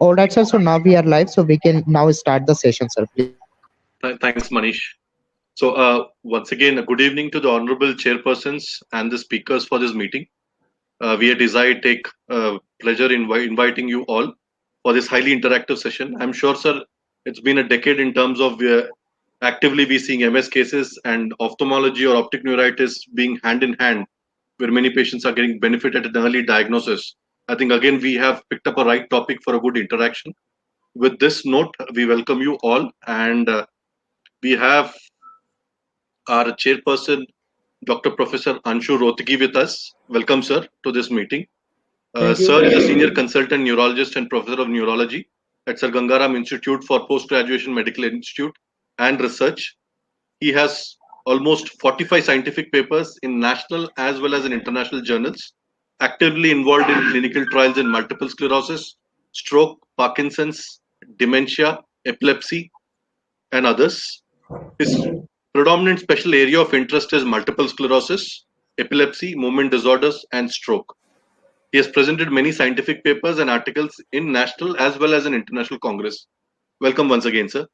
All right, sir. So now we are live, so we can now start the session, sir. Please. Thanks, Manish. So once again, good evening to the honorable chairpersons and the speakers for this meeting. We at Desire take pleasure in inviting you all for this highly interactive session. I'm sure, sir, it's been a decade in terms of actively we seeing MS cases and ophthalmology or optic neuritis being hand in hand, where many patients are getting benefited at an early diagnosis. I think again we have picked up a right topic for a good interaction. With this note, we welcome you all, and we have our chairperson, Dr. Professor Anshu Rohtgi with us. Welcome, sir, to this meeting. Sir is a senior consultant neurologist and professor of neurology at Sir Gangaram Institute for Postgraduation Medical Institute and Research. He has almost 45 scientific papers in national as well as in international journals, actively involved in clinical trials in multiple sclerosis, stroke, Parkinson's, dementia, epilepsy, and others. His predominant special area of interest is multiple sclerosis, epilepsy, movement disorders, and stroke. He has presented many scientific papers and articles in national as well as in international congress. Welcome once again, sir.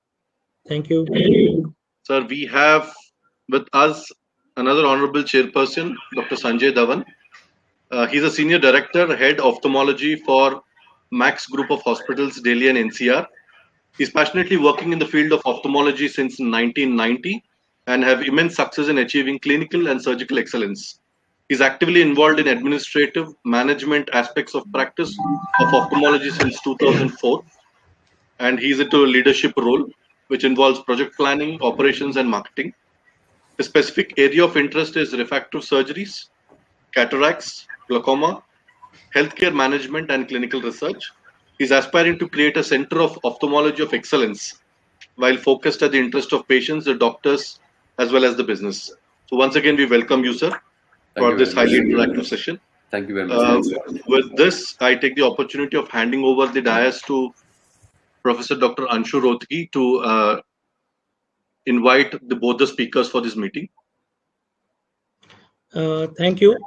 Thank you. Sir, we have with us another honorable chairperson, Dr. Sanjay Dhawan. He's a senior director, head ophthalmology for Max Group of Hospitals, Delhi and NCR. He's passionately working in the field of ophthalmology since 1990 and have immense success in achieving clinical and surgical excellence. He's actively involved in administrative management aspects of practice of ophthalmology since 2004, and he's into a leadership role which involves project planning, operations, and marketing. His specific area of interest is refractive surgeries, cataracts, glaucoma, healthcare management, and clinical research. He's aspiring to create a center of ophthalmology of excellence while focused at the interest of patients, the doctors, as well as the business. So once again, we welcome you, sir, for this highly interactive session. Thank you very much. With this, I take the opportunity of handing over the dais to Professor Dr. Anshu Rohtgi to invite both the speakers for this meeting. Thank you.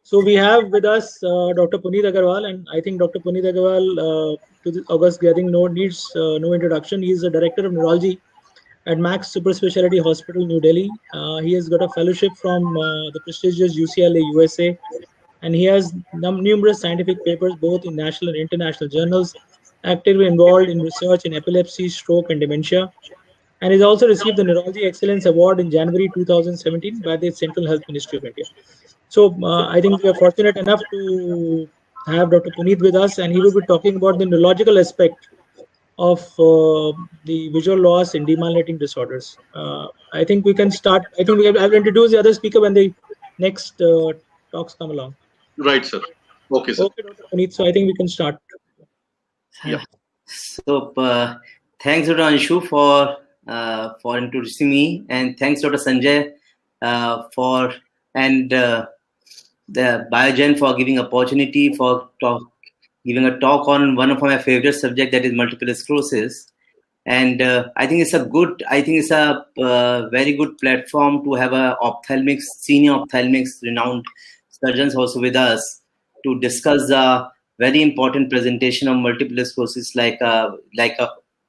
So we have with us Dr. Puneet Agarwal, and I think Dr. Puneet Agarwal, to the August gathering, needs no introduction. He is the Director of Neurology at Max Super Specialty Hospital, New Delhi. He has got a fellowship from the prestigious UCLA, USA, and he has numerous scientific papers both in national and international journals, actively involved in research in epilepsy, stroke, and dementia. And he's also received the Neurology Excellence Award in January 2017 by the Central Health Ministry of India. So I think we are fortunate enough to have Dr. Puneet with us, and he will be talking about the neurological aspect of the visual loss in demyelinating disorders. I think we can start. I think I will introduce the other speaker when the next talks come along. Right, sir. Okay, sir. Okay, Dr. Puneet. So I think we can start. Yeah. So thanks, Dr. Anshu, for introducing me, and thanks, Dr. Sanjay, the Biogen for giving opportunity for giving a talk on one of my favorite subject, that is multiple sclerosis. And I think it's a very good platform to have a senior ophthalmics renowned surgeons also with us to discuss the very important presentation of multiple sclerosis, like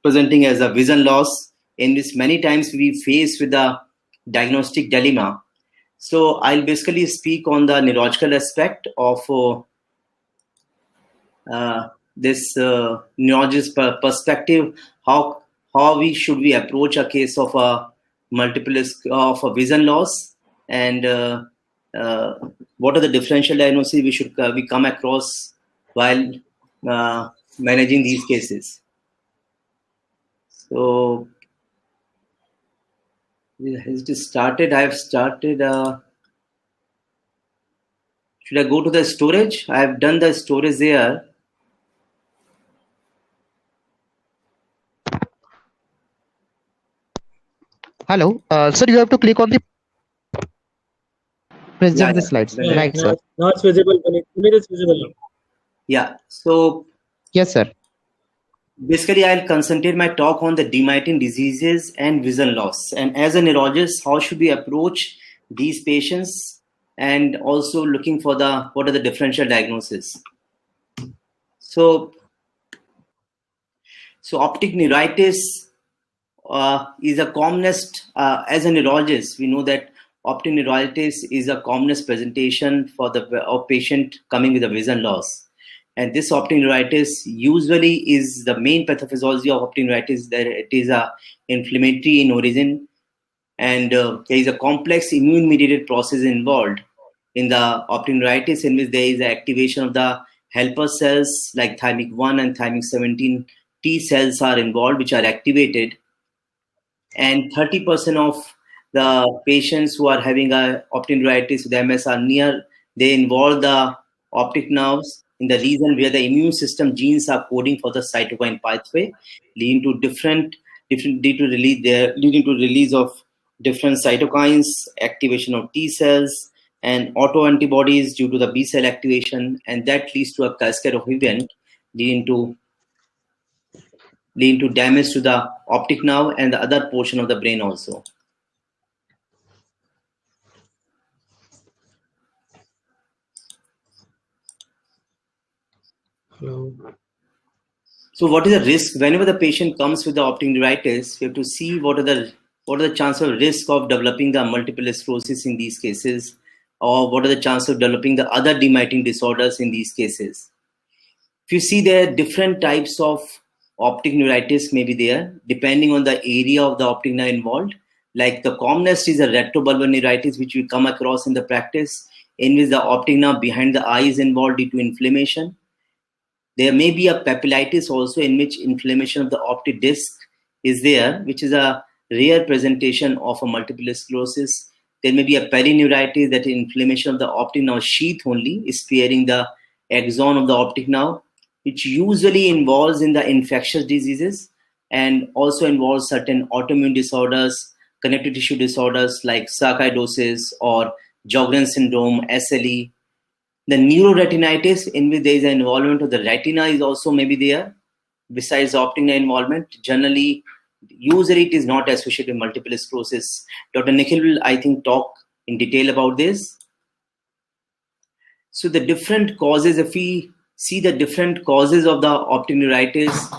presenting as a vision loss, in which many times we face with the diagnostic dilemma. So I'll basically speak on the neurological aspect of this neurologist perspective. How should we approach a case of a vision loss, and what are the differential diagnoses we come across while managing these cases. So has it started? I have started. Should I go to the storage? I have done the storage there. Hello, sir. You have to click on the present the slides. Yeah, Right, sir. Now it's visible. It's visible now. Yeah. So Yes, sir. basically, I'll concentrate my talk on the demyelinating diseases and vision loss. And as a neurologist, how should we approach these patients, and also looking for what are the differential diagnoses. So So optic neuritis is a commonest, as a neurologist, we know that optic neuritis is a commonest presentation for the patient coming with a vision loss. And this optic neuritis usually is the main pathophysiology of optic neuritis, that it is a inflammatory in origin, and there is a complex immune mediated process involved in the optic neuritis, in which there is the activation of the helper cells like thymic 1 and thymic 17 T cells are involved, which are activated. And 30% of the patients who are having a optic neuritis with MS are they involve the optic nerves in the region where the immune system genes are coding for the cytokine pathway, leading to release of different cytokines, activation of T cells, and autoantibodies due to the B cell activation, and that leads to a cascade of events leading to damage to the optic nerve and the other portion of the brain also. Hello. So what is the risk? Whenever the patient comes with the optic neuritis, we have to see what are the chances of risk of developing the multiple sclerosis in these cases, or what are the chances of developing the other demyelinating disorders in these cases. If you see, there are different types of optic neuritis may be there depending on the area of the optic nerve involved. Like the commonest is a retrobulbar neuritis, which we come across in the practice, in which the optic nerve behind the eye is involved due to inflammation. There may be a papillitis also, in which inflammation of the optic disc is there, which is a rare presentation of a multiple sclerosis. There may be a perineuritis, that inflammation of the optic nerve sheath only, sparing the axon of the optic nerve, which usually involves in the infectious diseases and also involves certain autoimmune disorders, connective tissue disorders like sarcoidosis or Sjogren's syndrome, SLE. The neuroretinitis, in which there is an involvement of the retina, is also maybe there. Besides optic nerve involvement, usually it is not associated with multiple sclerosis. Dr. Nikhil will, I think, talk in detail about this. So the different causes, if we see the different causes of the optic neuritis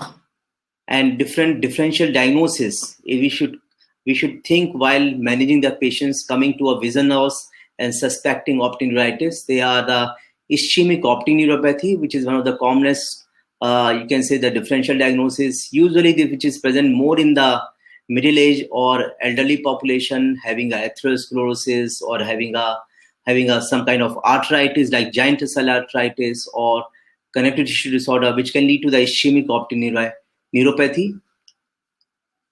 and different differential diagnosis, we should think while managing the patients coming to a vision loss and suspecting optic neuritis. They are the ischemic optic neuropathy, which is one of the commonest, you can say, the differential diagnosis, usually which is present more in the middle age or elderly population, having a atherosclerosis or having some kind of arthritis like giant cell arthritis or connective tissue disorder, which can lead to the ischemic optic neuropathy.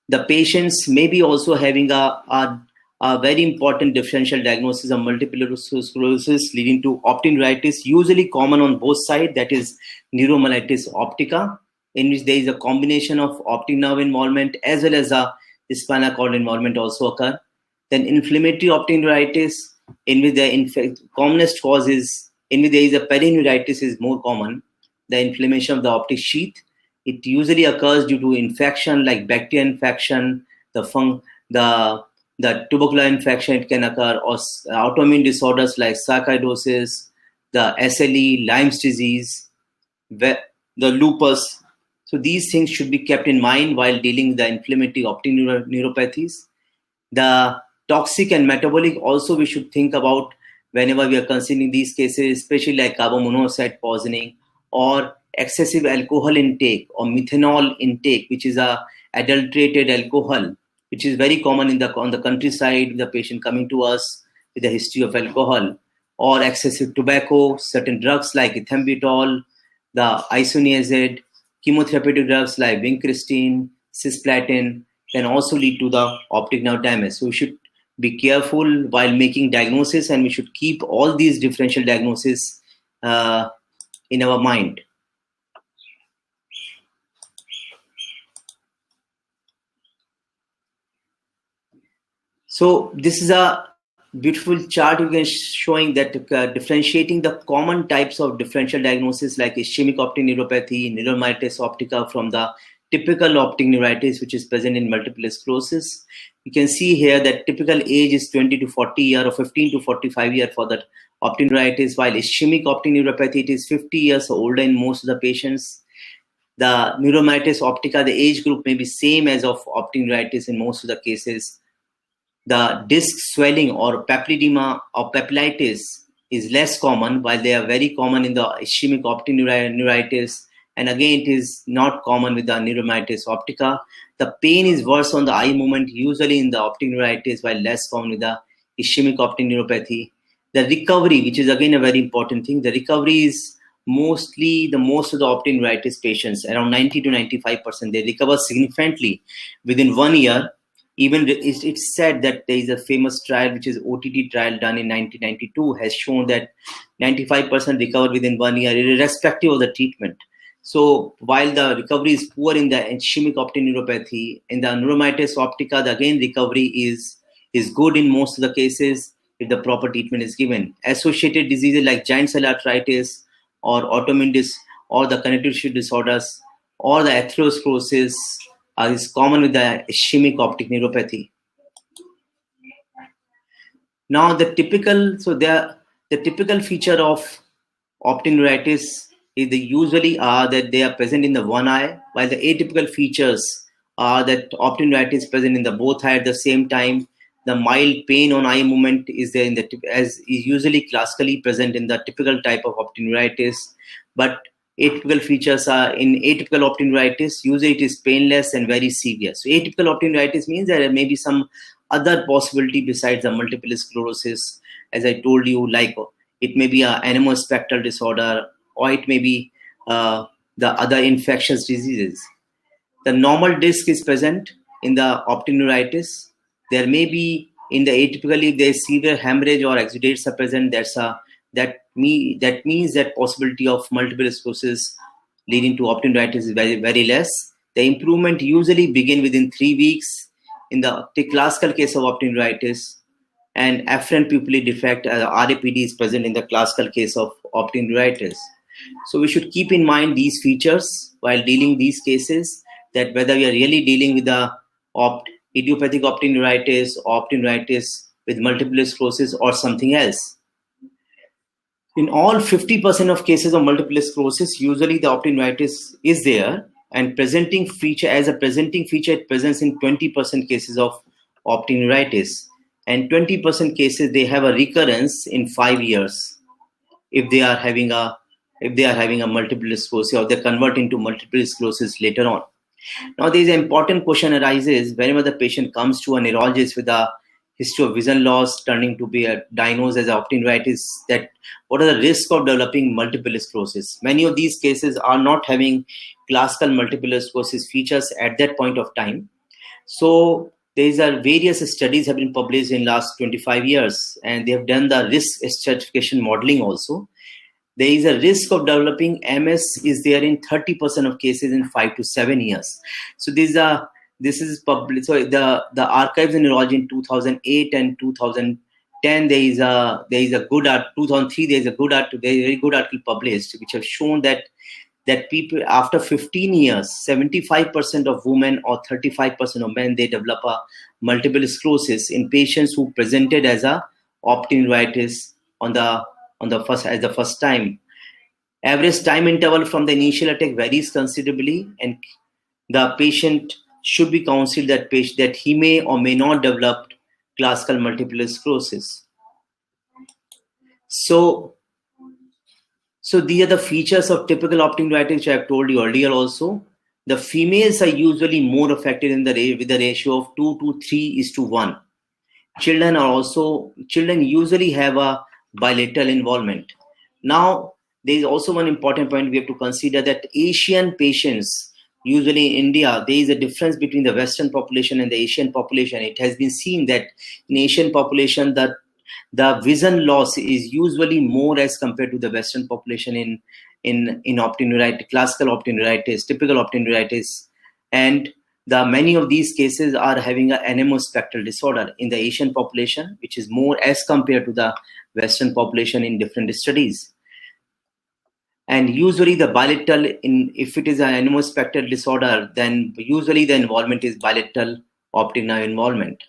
The patients may be also having a very important differential diagnosis of multiple sclerosis leading to optic neuritis, usually common on both sides, that is neuromyelitis optica, in which there is a combination of optic nerve involvement as well as a spinal cord involvement also occur. Then inflammatory optic neuritis, in which the commonest cause is, in which there is a perineuritis is more common, the inflammation of the optic sheath. It usually occurs due to infection like bacterial infection, the tubercular infection, it can occur, or autoimmune disorders like sarcoidosis, the SLE, Lyme's disease, the lupus. So these things should be kept in mind while dealing with the inflammatory optic neuropathies. The toxic and metabolic also we should think about whenever we are considering these cases, especially like carbon monoxide poisoning or excessive alcohol intake or methanol intake, which is a adulterated alcohol, which is very common on the countryside, the patient coming to us with a history of alcohol, or excessive tobacco, certain drugs like ethambutol, the isoniazid, chemotherapeutic drugs like vincristine, cisplatin can also lead to the optic nerve damage. So we should be careful while making diagnosis, and we should keep all these differential diagnoses in our mind. So this is a beautiful chart you can showing that differentiating the common types of differential diagnosis like ischemic optic neuropathy, neuromyelitis optica from the typical optic neuritis which is present in multiple sclerosis. You can see here that typical age is 20 to 40 year or 15 to 45 year for that optic neuritis, while ischemic optic neuropathy, it is 50 years older in most of the patients. The neuromyelitis optica, the age group may be same as of optic neuritis in most of the cases. The disc swelling or papilledema or papillitis is less common, while they are very common in the ischemic optic neuritis. And again, it is not common with the neuromyelitis optica. The pain is worse on the eye movement, usually in the optic neuritis, while less common with the ischemic optic neuropathy. The recovery, which is again a very important thing, the recovery is mostly most of the optic neuritis patients, around 90 to 95%, they recover significantly within 1 year. Even it's said that there is a famous trial, which is OTT trial done in 1992, has shown that 95% recover within 1 year, irrespective of the treatment. So while the recovery is poor in the ischemic optic neuropathy, in the neuromyelitis optica, the again recovery is good in most of the cases if the proper treatment is given. Associated diseases like giant cell arthritis or autoimmune or the connective tissue disorders or the atherosclerosis is common with the ischemic optic neuropathy. Now the typical feature of optic neuritis is they usually are that they are present in the one eye, while the atypical features are that optic neuritis is present in the both eye at the same time. The mild pain on eye movement is there as is usually classically present in the typical type of optic neuritis, but atypical features are in atypical optic neuritis. Usually it is painless and very severe. So atypical optic neuritis means there may be some other possibility besides the multiple sclerosis, as I told you, like it may be an anemospectral disorder, or it may be the other infectious diseases. The normal disc is present in the optic neuritis. There may be in the atypically, if there is severe hemorrhage or exudates are present, that means that possibility of multiple sclerosis leading to optic neuritis is very, very less. The improvement usually begin within 3 weeks in the classical case of optic neuritis, and afferent pupillary defect, RAPD, is present in the classical case of optic neuritis. So we should keep in mind these features while dealing with these cases, that whether we are really dealing with the idiopathic optic neuritis or optic neuritis with multiple sclerosis or something else. In all 50% of cases of multiple sclerosis, usually the optic neuritis is there, and presenting feature it presents in 20% cases of optic neuritis, and 20% cases they have a recurrence in 5 years if they are having a multiple sclerosis, or they convert into multiple sclerosis later on. Now there is an important question arises whenever the patient comes to a neurologist with a history of vision loss turning to be diagnosed as optic neuritis, that what are the risks of developing multiple sclerosis. Many of these cases are not having classical multiple sclerosis features at that point of time. So there are various studies have been published in last 25 years, and they have done the risk stratification modeling also. There is a risk of developing MS is there in 30% of cases in 5 to 7 years. So this is published. So the Archives in Neurology in 2008 and 2010 there is a good 2003 there is a very good article published which have shown that people after 15 years, 75% of women or 35% of men, they develop a multiple sclerosis in patients who presented as a optic neuritis on the first time. Average time interval from the initial attack varies considerably, and the patient should be counseled that he may or may not develop classical multiple sclerosis. So these are the features of typical optic neuritis which I have told you earlier also. The females are usually more affected with the ratio of 2 to 3:1. Children usually have a bilateral involvement. Now, there is also one important point we have to consider, that Asian patients, usually in India, there is a difference between the Western population and the Asian population. It has been seen that in Asian population, the vision loss is usually more as compared to the Western population in optic neuritis, classical optic neuritis, typical optic neuritis, and many of these cases are having an anemospectral disorder in the Asian population, which is more as compared to the Western population in different studies. And usually the bilateral, if it is an anemospectral disorder, then usually the involvement is bilateral optic nerve involvement.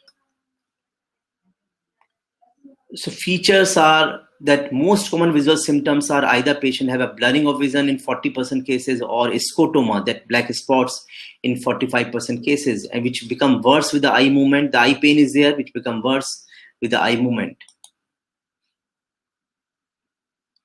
So features are that most common visual symptoms are either patient have a blurring of vision in 40% cases or scotoma, that black spots, in 45% cases, and which become worse with the eye movement. The eye pain is there, which become worse with the eye movement.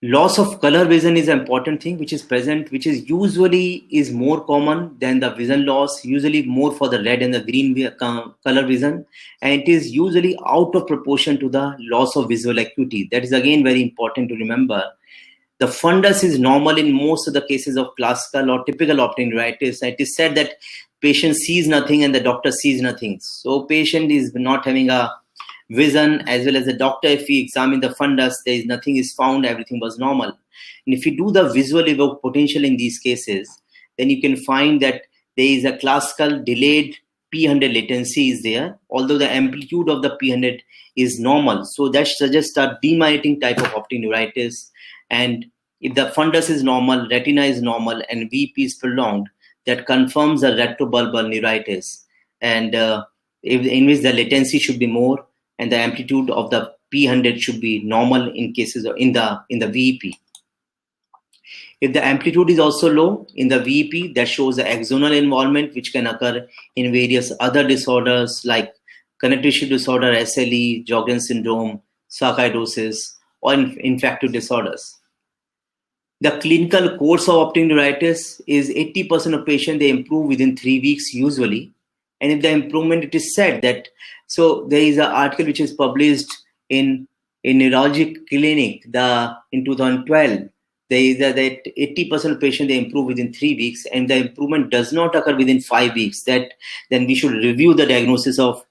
Loss of color vision is an important thing which is present, which is usually is more common than the vision loss, usually more for the red and the green color vision, and it is usually out of proportion to the loss of visual acuity. That is again very important to remember. The fundus is normal in most of the cases of classical or typical optic neuritis. It is said that patient sees nothing and the doctor sees nothing. So patient is not having a vision, as well as the doctor, if we examine the fundus, there is nothing is found, everything was normal. And if you do the visual evoked potential in these cases, then you can find that there is a classical delayed P100 latency is there, although the amplitude of the P100 is normal. So that suggests a demyelinating type of optic neuritis. And if the fundus is normal, retina is normal, and VP is prolonged, that confirms a retrobulbar neuritis, and in which the latency should be more, and the amplitude of the P100 should be normal in cases of in the VEP. If the amplitude is also low in the VEP, that shows the axonal involvement, which can occur in various other disorders like connective tissue disorder, SLE, Sjogren's syndrome, sarcoidosis, or infective disorders. The clinical course of optic neuritis is 80% of patients, they improve within 3 weeks usually. And if the improvement, it is said that, so there is an article which is published in Neurologic Clinic in 2012. There is that 80% of patients, they improve within 3 weeks, and the improvement does not occur within 5 weeks. That then we should review the diagnosis of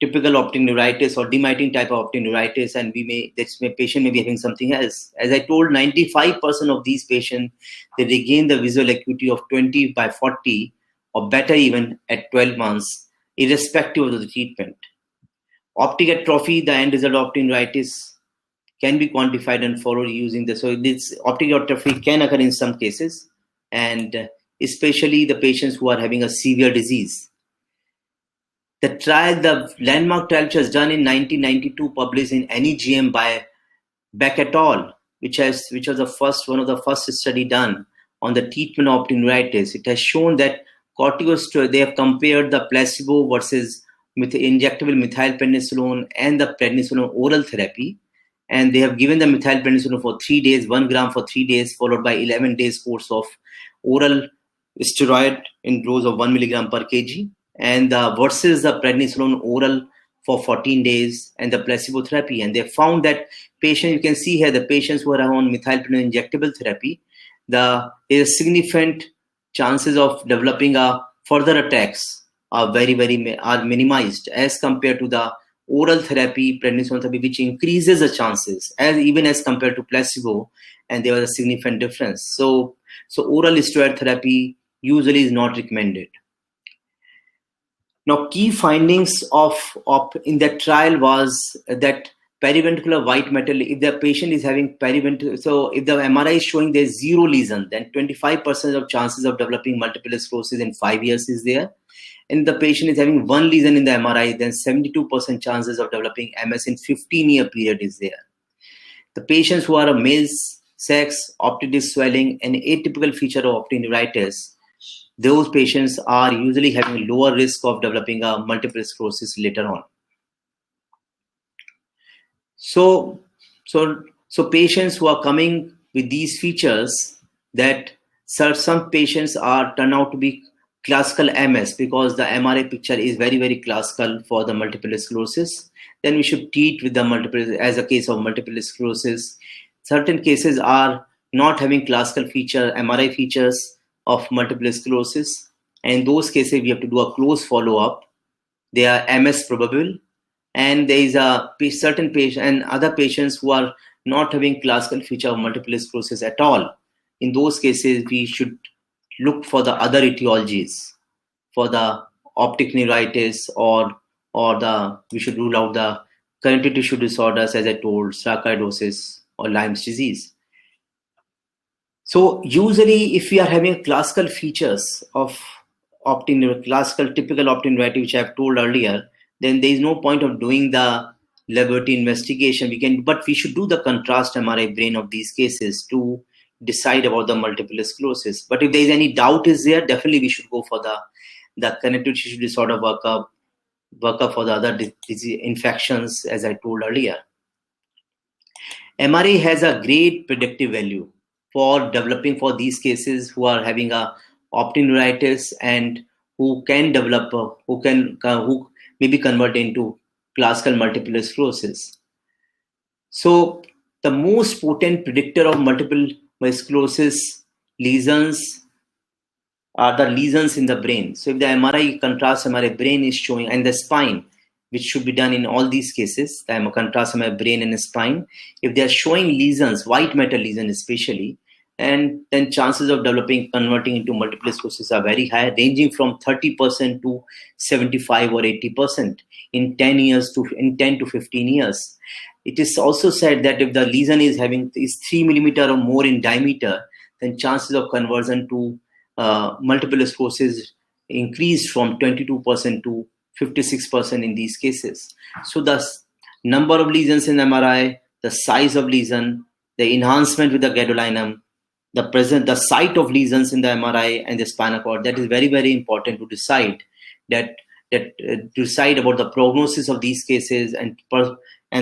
typical optic neuritis or demyelinating type of optic neuritis, and patient may be having something else. As I told, 95% of these patients, they regain the visual acuity of 20/40 or better even at 12 months, irrespective of the treatment. Optic atrophy, the end result of optic neuritis, can be quantified and followed using this. So this optic atrophy can occur in some cases, and especially the patients who are having a severe disease. The landmark trial which was done in 1992, published in NEJM by Beck et al., which was one of the first study done on the treatment of optic neuritis. It has shown that corticosteroid, they have compared the placebo versus injectable methylprednisolone and the prednisolone oral therapy, and they have given the methylprednisolone for 3 days, 1 gram for 3 days, followed by 11 days course of oral steroid in dose of 1 milligram per kg, and versus the prednisolone oral for 14 days and the placebo therapy. And they found that patients, you can see here, the patients who are on methylprednisolone injectable therapy, there is significant chances of developing further attacks are are minimized as compared to the oral therapy, prednisone therapy, which increases the chances even as compared to placebo, and there was a significant difference. So oral steroid therapy usually is not recommended. Now, key findings in that trial was that periventricular white matter, if the patient is having periventricular, so if the MRI is showing there's 0 lesion, then 25% of chances of developing multiple sclerosis in 5 years is there. And the patient is having 1 lesion in the MRI, then 72% chances of developing MS in 15-year period is there. The patients who are a male sex, optic disc swelling, and atypical feature of optic neuritis, those patients are usually having lower risk of developing a multiple sclerosis later on. So patients who are coming with these features, that some patients turn out to be classical MS because the MRI picture is very, very classical for the multiple sclerosis. Then we should treat with the as a case of multiple sclerosis. Certain cases are not having classical MRI features of multiple sclerosis. And in those cases, we have to do a close follow-up. They are MS probable. And there is a certain patient and other patients who are not having classical feature of multiple sclerosis at all. In those cases, we should look for the other etiologies for the optic neuritis, or we should rule out the connective tissue disorders, as I told, sarcoidosis or Lyme's disease. So usually, if we are having classical features of typical optic neuritis, which I have told earlier, then there is no point of doing the laboratory investigation, but we should do the contrast MRI brain of these cases to decide about the multiple sclerosis. But if there is any doubt is there, definitely we should go for the connective tissue disorder workup for the other disease infections, as I told earlier. MRI has a great predictive value for developing for these cases who are having a optic neuritis and who can develop, who may be converted into classical multiple sclerosis. So the most potent predictor of multiple sclerosis lesions are the lesions in the brain. So if the MRI contrast MRI brain is showing, and the spine, which should be done in all these cases, the contrast MRI brain and spine, if they are showing lesions, white matter lesions especially, and then chances of converting into multiple sclerosis are very high, ranging from 30% to 75 or 80% in 10 to 15 years. It is also said that if the lesion is 3 millimeter or more in diameter, then chances of conversion to multiple sclerosis increase from 22% to 56% in these cases. So the number of lesions in MRI, the size of lesion, the enhancement with the gadolinium, the site of lesions in the MRI and the spinal cord, that is very, very important to decide about the prognosis of these cases and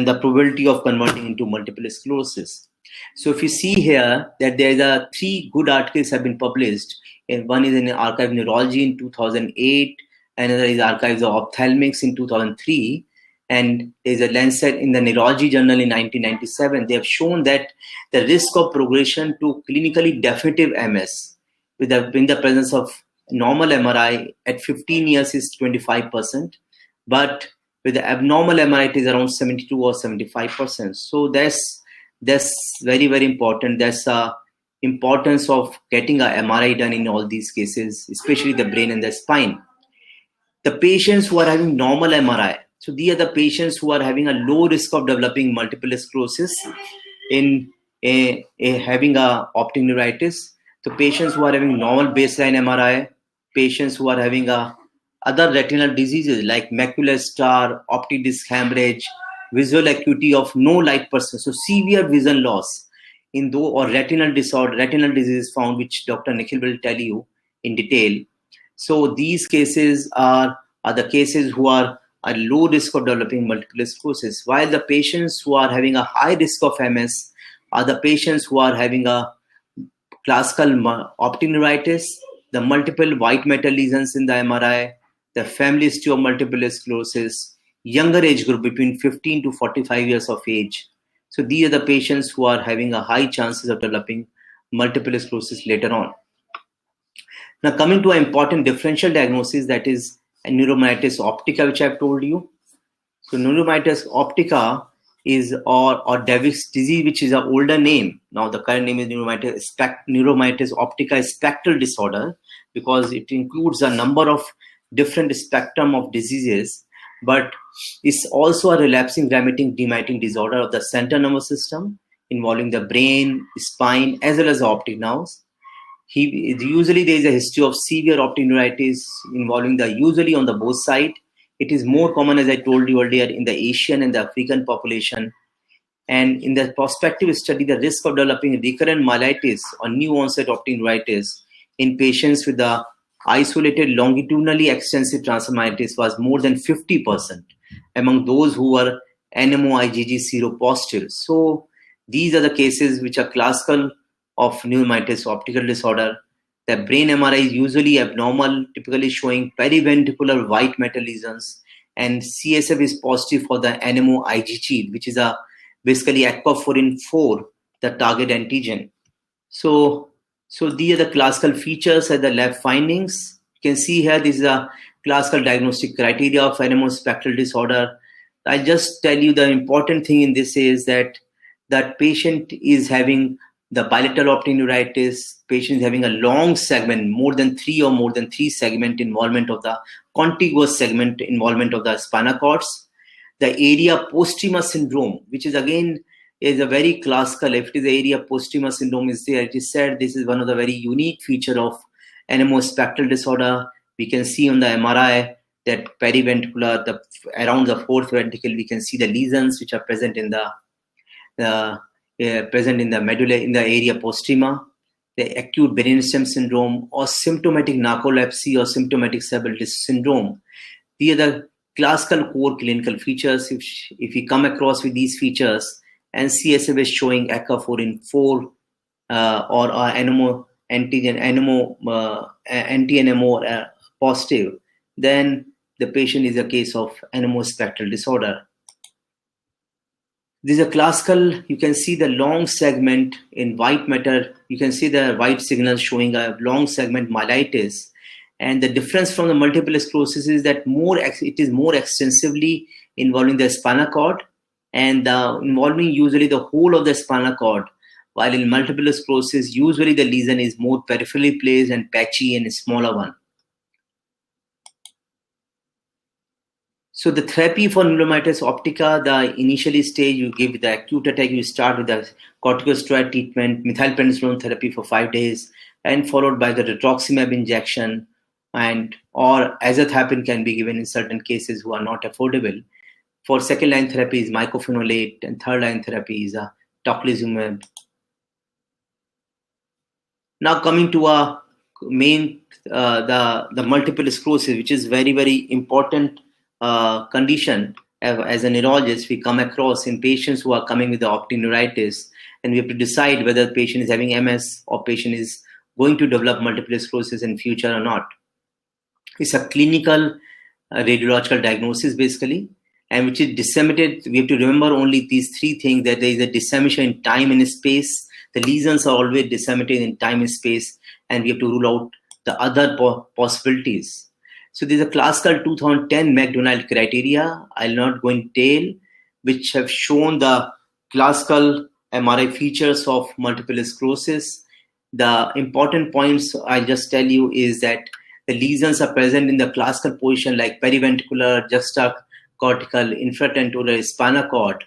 the probability of converting into multiple sclerosis. So if you see here that there are 3 good articles have been published, and one is in Archive of Neurology in 2008, another is Archives of Ophthalmics in 2003, and there's a Lancet in the Neurology Journal in 1997. They have shown that the risk of progression to clinically definitive MS in the presence of normal MRI at 15 years is 25%, but with the abnormal MRI it is around 72 or 75%. So that's very, very important. That's importance of getting a MRI done in all these cases, especially the brain and the spine. The patients who are having normal MRI, so these are the patients who are having a low risk of developing multiple sclerosis in having a optic neuritis. So patients who are having normal baseline MRI, patients who are having other retinal diseases like macular star, optic disc hemorrhage, visual acuity of no light perception, so severe vision loss or retinal disease found, which Dr. Nikhil will tell you in detail. So these cases are the cases who are at low risk of developing multiple sclerosis, while the patients who are having a high risk of MS are the patients who are having a classical optic neuritis, the multiple white matter lesions in the MRI, the family history of multiple sclerosis, younger age group between 15 to 45 years of age. So these are the patients who are having a high chances of developing multiple sclerosis later on. Now coming to an important differential diagnosis, that is neuromyelitis optica, which I've told you. So neuromyelitis optica is or Davis disease, which is an older name. Now the current name is neuromyelitis optica spectral disorder, because it includes a number of different spectrum of diseases, but it's also a relapsing remitting demyelinating disorder of the central nervous system involving the brain, spine, as well as the optic nerves. Usually there is a history of severe optic neuritis involving usually on the both sides. It is more common, as I told you earlier, in the Asian and the African population. And in the prospective study, the risk of developing recurrent myelitis or new onset optic neuritis in patients with the isolated longitudinally extensive transmyelitis was more than 50% among those who were NMO-IgG seropositive. So these are the cases which are classical of neuromyelitis optical disorder. The brain MRI is usually abnormal, typically showing periventricular white matter lesions, and CSF is positive for the NMO-IgG, which is basically aquaporin 4, the target antigen. So these are the classical features and the lab findings. You can see here, this is a classical diagnostic criteria of NMO spectral disorder. I'll just tell you the important thing in this is that patient is having the bilateral optic neuritis, patient is having a long segment, more than 3 segment involvement of the contiguous segment involvement of the spinal cords. The area posterior syndrome, which is again is a very classical. If it is the area posterior syndrome is there, it is said this is one of the very unique feature of NMO spectral disorder. We can see on the MRI that periventricular, around the fourth ventricle, we can see the lesions which are present in the medulla, in the area postrema, the acute brainstem syndrome, or symptomatic narcolepsy or symptomatic cerebral disc syndrome. These are the classical core clinical features. If we come across with these features and CSF is showing ECA4 or NMO anti-NMO positive, then the patient is a case of NMO spectral disorder. This is a classical, you can see the long segment in white matter. You can see the white signal showing a long segment myelitis. And the difference from the multiple sclerosis is that it is more extensively involving the spinal cord and involving usually the whole of the spinal cord. While in multiple sclerosis, usually the lesion is more peripherally placed and patchy and a smaller one. So the therapy for neuromyelitis optica, the initially stage, you give the acute attack, you start with the corticosteroid treatment, methylprednisolone therapy for 5 days, and followed by the rituximab injection, or azathioprine can be given in certain cases who are not affordable. For second line therapy is mycophenolate, and third line therapy is tocilizumab. Now coming to our main, the multiple sclerosis, which is very, very important condition. As a neurologist, we come across in patients who are coming with the optic neuritis, and we have to decide whether the patient is having MS or patient is going to develop multiple sclerosis in future or not. It's a clinical radiological diagnosis basically, and which is disseminated. We have to remember only these three things, that there is a dissemination in time and space. The lesions are always disseminated in time and space, and we have to rule out the other possibilities. So there's a classical 2010 McDonald criteria. I'll not go in detail, which have shown the classical MRI features of multiple sclerosis. The important points I'll just tell you is that the lesions are present in the classical position like periventricular, juxtacortical, infratentorial, spinal cord.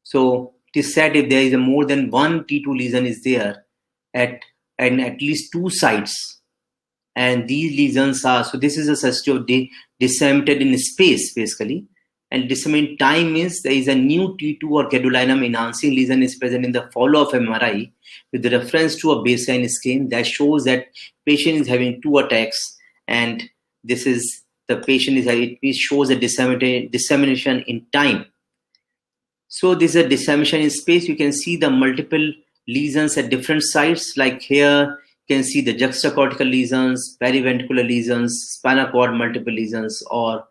So it is said if there is a more than one T2 lesion is there at least two sites, and these lesions are, so this is a such disseminated in space basically, and disseminated time means there is a new T2 or gadolinium enhancing lesion is present in the follow-up MRI with reference to a baseline scan that shows that patient is having two attacks, and this is the patient is having, it shows a dissemination in time. So this is a dissemination in space. You can see the multiple lesions at different sites, like here you can see the juxtacortical lesions, periventricular lesions, spinal cord multiple lesions, or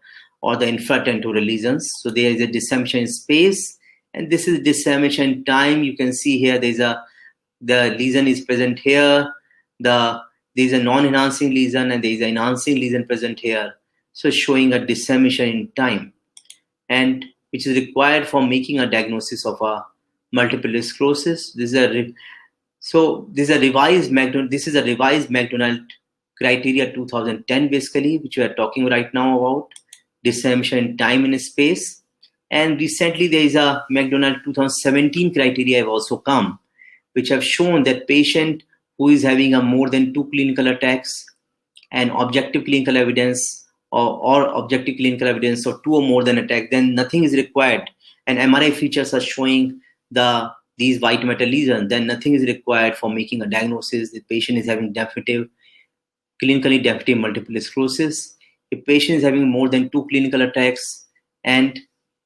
the infratentorial lesions. So there is a dissemination in space, and this is dissemination in time. You can see here the lesion is present here. There is a non-enhancing lesion, and there is an enhancing lesion present here. So showing a dissemination in time, and which is required for making a diagnosis of a multiple sclerosis. This is a revised McDonald criteria 2010 basically, which we are talking right now about dissemination in time and space. And recently there is a McDonald 2017 criteria have also come, which have shown that patient who is having a more than two clinical attacks and objective clinical evidence or objective clinical evidence of two or more than attacks, then nothing is required. And MRI features are showing these white matter lesions, then nothing is required for making a diagnosis. The patient is having clinically definitive multiple sclerosis. If patient is having more than two clinical attacks and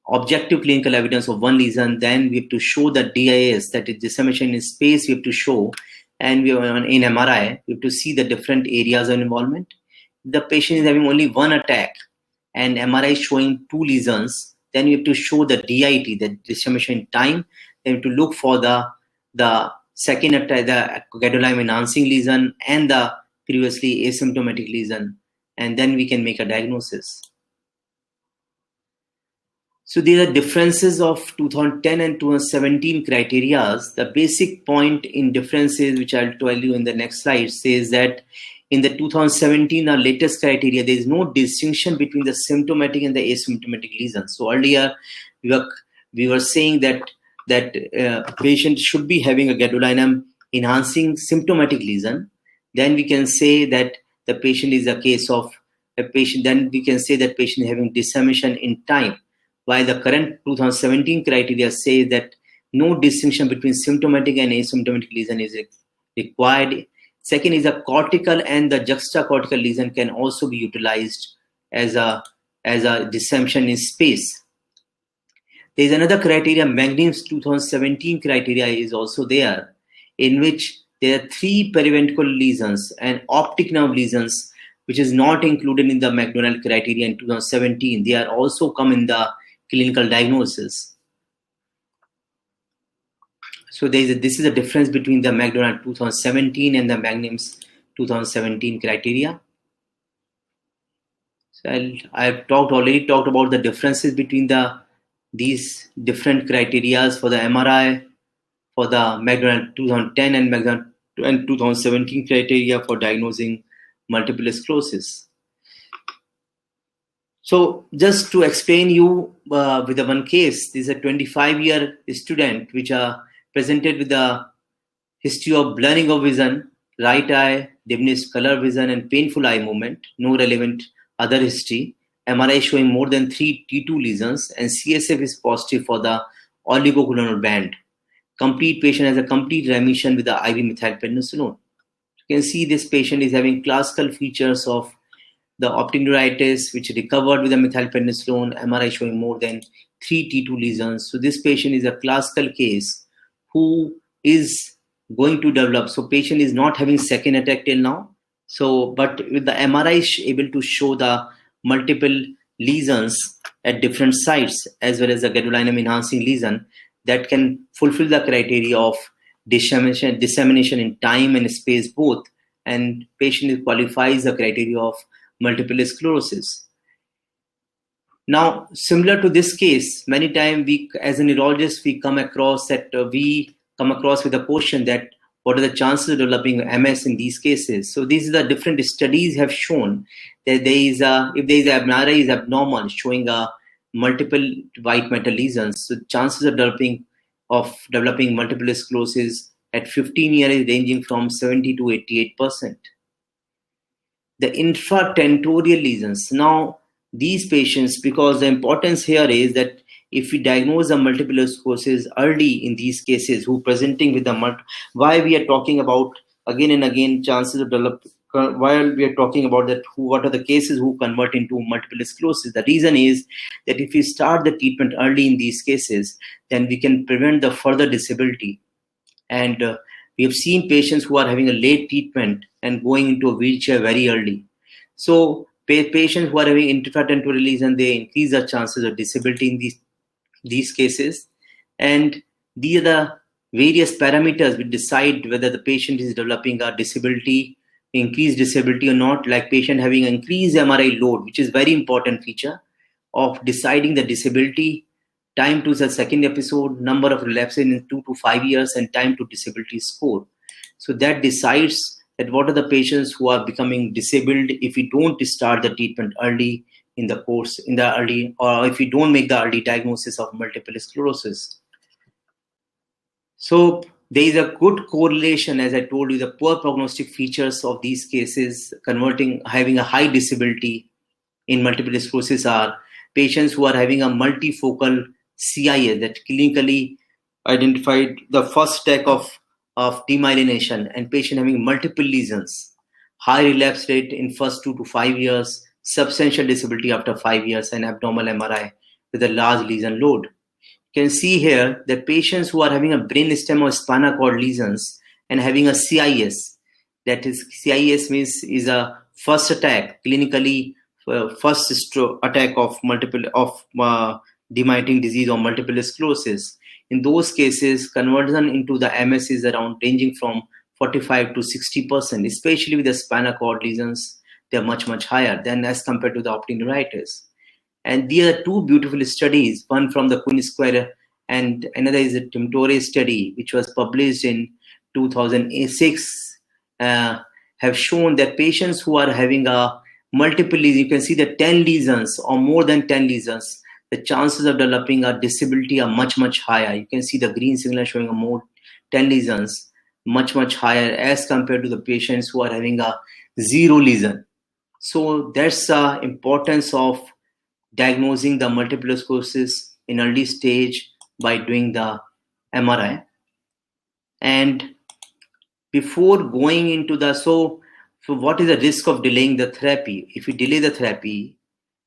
objective clinical evidence of one lesion, then we have to show the DIS, that is dissemination in space, we have to show, and in MRI, we have to see the different areas of involvement. The patient is having only one attack and MRI is showing two lesions, then you have to show the DIT, the dissemination in time. Then you have to look for the second attack, the gadolinium enhancing lesion, and the previously asymptomatic lesion, and then we can make a diagnosis. So these are differences of 2010 and 2017 criteria. The basic point in differences, which I'll tell you in the next slide, says that in the 2017, our latest criteria, there is no distinction between the symptomatic and the asymptomatic lesions. So earlier, we were saying that patient should be having a gadolinium enhancing symptomatic lesion. Then we can say that the patient is a case of a patient, then we can say that patient is having dissemination in time, while the current 2017 criteria says that no distinction between symptomatic and asymptomatic lesion is required. Second is a cortical and the juxtacortical lesion can also be utilized as a dissemination in space. There is another criteria, Magnim's 2017 criteria is also there, in which there are 3 periventricular lesions and optic nerve lesions, which is not included in the McDonald criteria in 2017. They are also come in the clinical diagnosis. So this is a difference between the McDonald 2017 and the Magnim's 2017 criteria. So I've already talked about the differences between these different criterias for the MRI, for the McDonald 2010 and McDonald 2017 criteria for diagnosing multiple sclerosis. So just to explain you with the one case, this is a 25-year student which are presented with a history of blurring of vision, right eye, diminished color vision and painful eye movement, no relevant other history, MRI showing more than 3 T2 lesions, and CSF is positive for the oligoculonal band. Complete patient has a complete remission with the IV methylprednisolone. You can see this patient is having classical features of the optic neuritis, which recovered with the methylprednisolone, MRI showing more than 3 T2 lesions. So this patient is a classical case who is going to develop. So patient is not having second attack till now. So, but with the MRI is able to show the multiple lesions at different sites, as well as the gadolinium enhancing lesion that can fulfill the criteria of dissemination in time and space both, and patient qualifies the criteria of multiple sclerosis. Now, similar to this case, many times we, as a neurologist, we come across with a question that what are the chances of developing MS in these cases? So these are the different studies have shown that if there is MRI is abnormal, showing a multiple white matter lesions, so chances of developing multiple sclerosis at 15 years is ranging from 70 to 88%. The infratentorial lesions. Now, these patients, because the importance here is that if we diagnose the multiple sclerosis early in these cases, who presenting with the why we are talking about again and again chances of develop, while we are talking about that, what are the cases who convert into multiple sclerosis? The reason is that if we start the treatment early in these cases, then we can prevent the further disability. And we have seen patients who are having a late treatment and going into a wheelchair very early. So patients who are having infratentorial lesion, they increase the chances of disability in these cases. And these are the various parameters which decide whether the patient is developing a disability, increased disability or not, like patient having increased MRI load, which is very important feature of deciding the disability, time to the second episode, number of relapses in 2 to 5 years, and time to disability score. So that decides that what are the patients who are becoming disabled if we don't start the treatment early in the course, or if we don't make the early diagnosis of multiple sclerosis. So there is a good correlation, as I told you, the poor prognostic features of these cases having a high disability in multiple sclerosis are patients who are having a multifocal CIS that clinically identified the first attack of demyelination, and patient having multiple lesions, high relapse rate in first 2 to 5 years, substantial disability after 5 years, and abnormal MRI with a large lesion load. You can see here that patients who are having a brainstem or spinal cord lesions and having a CIS, that is CIS means is a first attack, clinically first attack of demyelinating disease or multiple sclerosis. In those cases, conversion into the MS is around ranging from 45 to 60%, especially with the spinal cord lesions. They are much, much higher than as compared to the optic neuritis. And there are 2 beautiful studies, one from the Queen Square and another is a Timtore study, which was published in 2006, have shown that patients who are having a multiple lesions, you can see the 10 lesions or more than 10 lesions, the chances of developing a disability are much, much higher. You can see the green signal showing a more 10 lesions, much, much higher as compared to the patients who are having a 0 lesion. So that's the importance of diagnosing the multiple sclerosis in early stage by doing the MRI. And before going into the, so what is the risk of delaying the therapy? If you delay the therapy,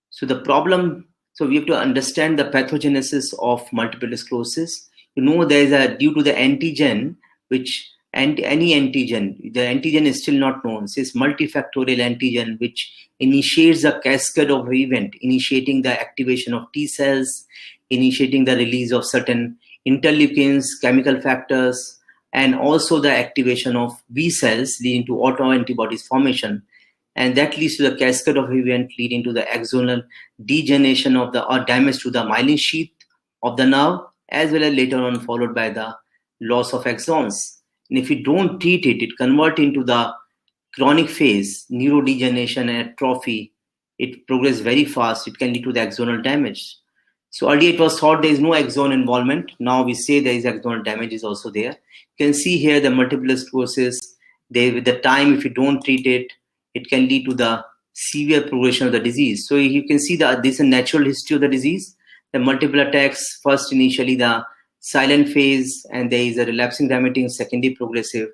so the problem, so we have to understand the pathogenesis of multiple sclerosis. There is a, due to the antigen, which any antigen, the antigen is still not known. So it's multifactorial antigen, which initiates a cascade of event, initiating the activation of T cells, initiating the release of certain interleukins, chemical factors, and also the activation of B cells leading to autoantibodies formation. And that leads to the cascade of event leading to the axonal degeneration of the or damage to the myelin sheath of the nerve, as well as later on followed by the loss of axons. And if you don't treat it, it converts into the chronic phase, neurodegeneration and atrophy. It progresses very fast. It can lead to the axonal damage. So earlier it was thought there is no axon involvement. Now we say there is axonal damage is also there. You can see here the multiple sclerosis. With the time, if you don't treat it, it can lead to the severe progression of the disease. So you can see that this is a natural history of the disease. The multiple attacks, first initially the silent phase, and there is a relapsing remitting, secondary progressive.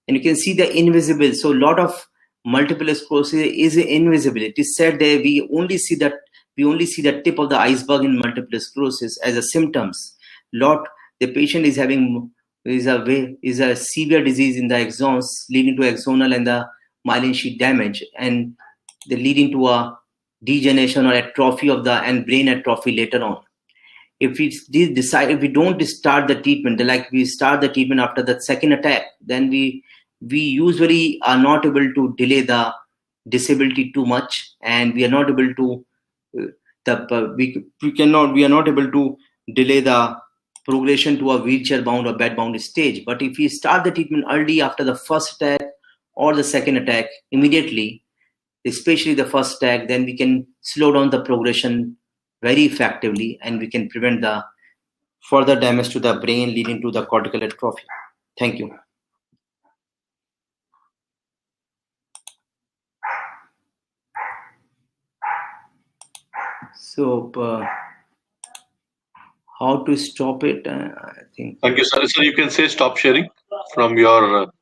And you can see the invisible. So a lot of multiple sclerosis is invisible. It is said that we only see the tip of the iceberg in multiple sclerosis as a symptoms. The patient is having is a severe disease in the axons, leading to axonal and the myelin sheath damage, and leading to a degeneration or atrophy of the and brain atrophy later on. If we don't start the treatment, like we start the treatment after the second attack, then we usually are not able to delay the disability too much, and we are not able to we are not able to delay the progression to a wheelchair bound or bed bound stage. But if we start the treatment early after the first attack or the second attack immediately, especially the first attack, then we can slow down the progression very effectively, and we can prevent the further damage to the brain leading to the cortical atrophy. Thank you. So, how to stop it? I think. Thank you, sir. So you can say stop sharing from your.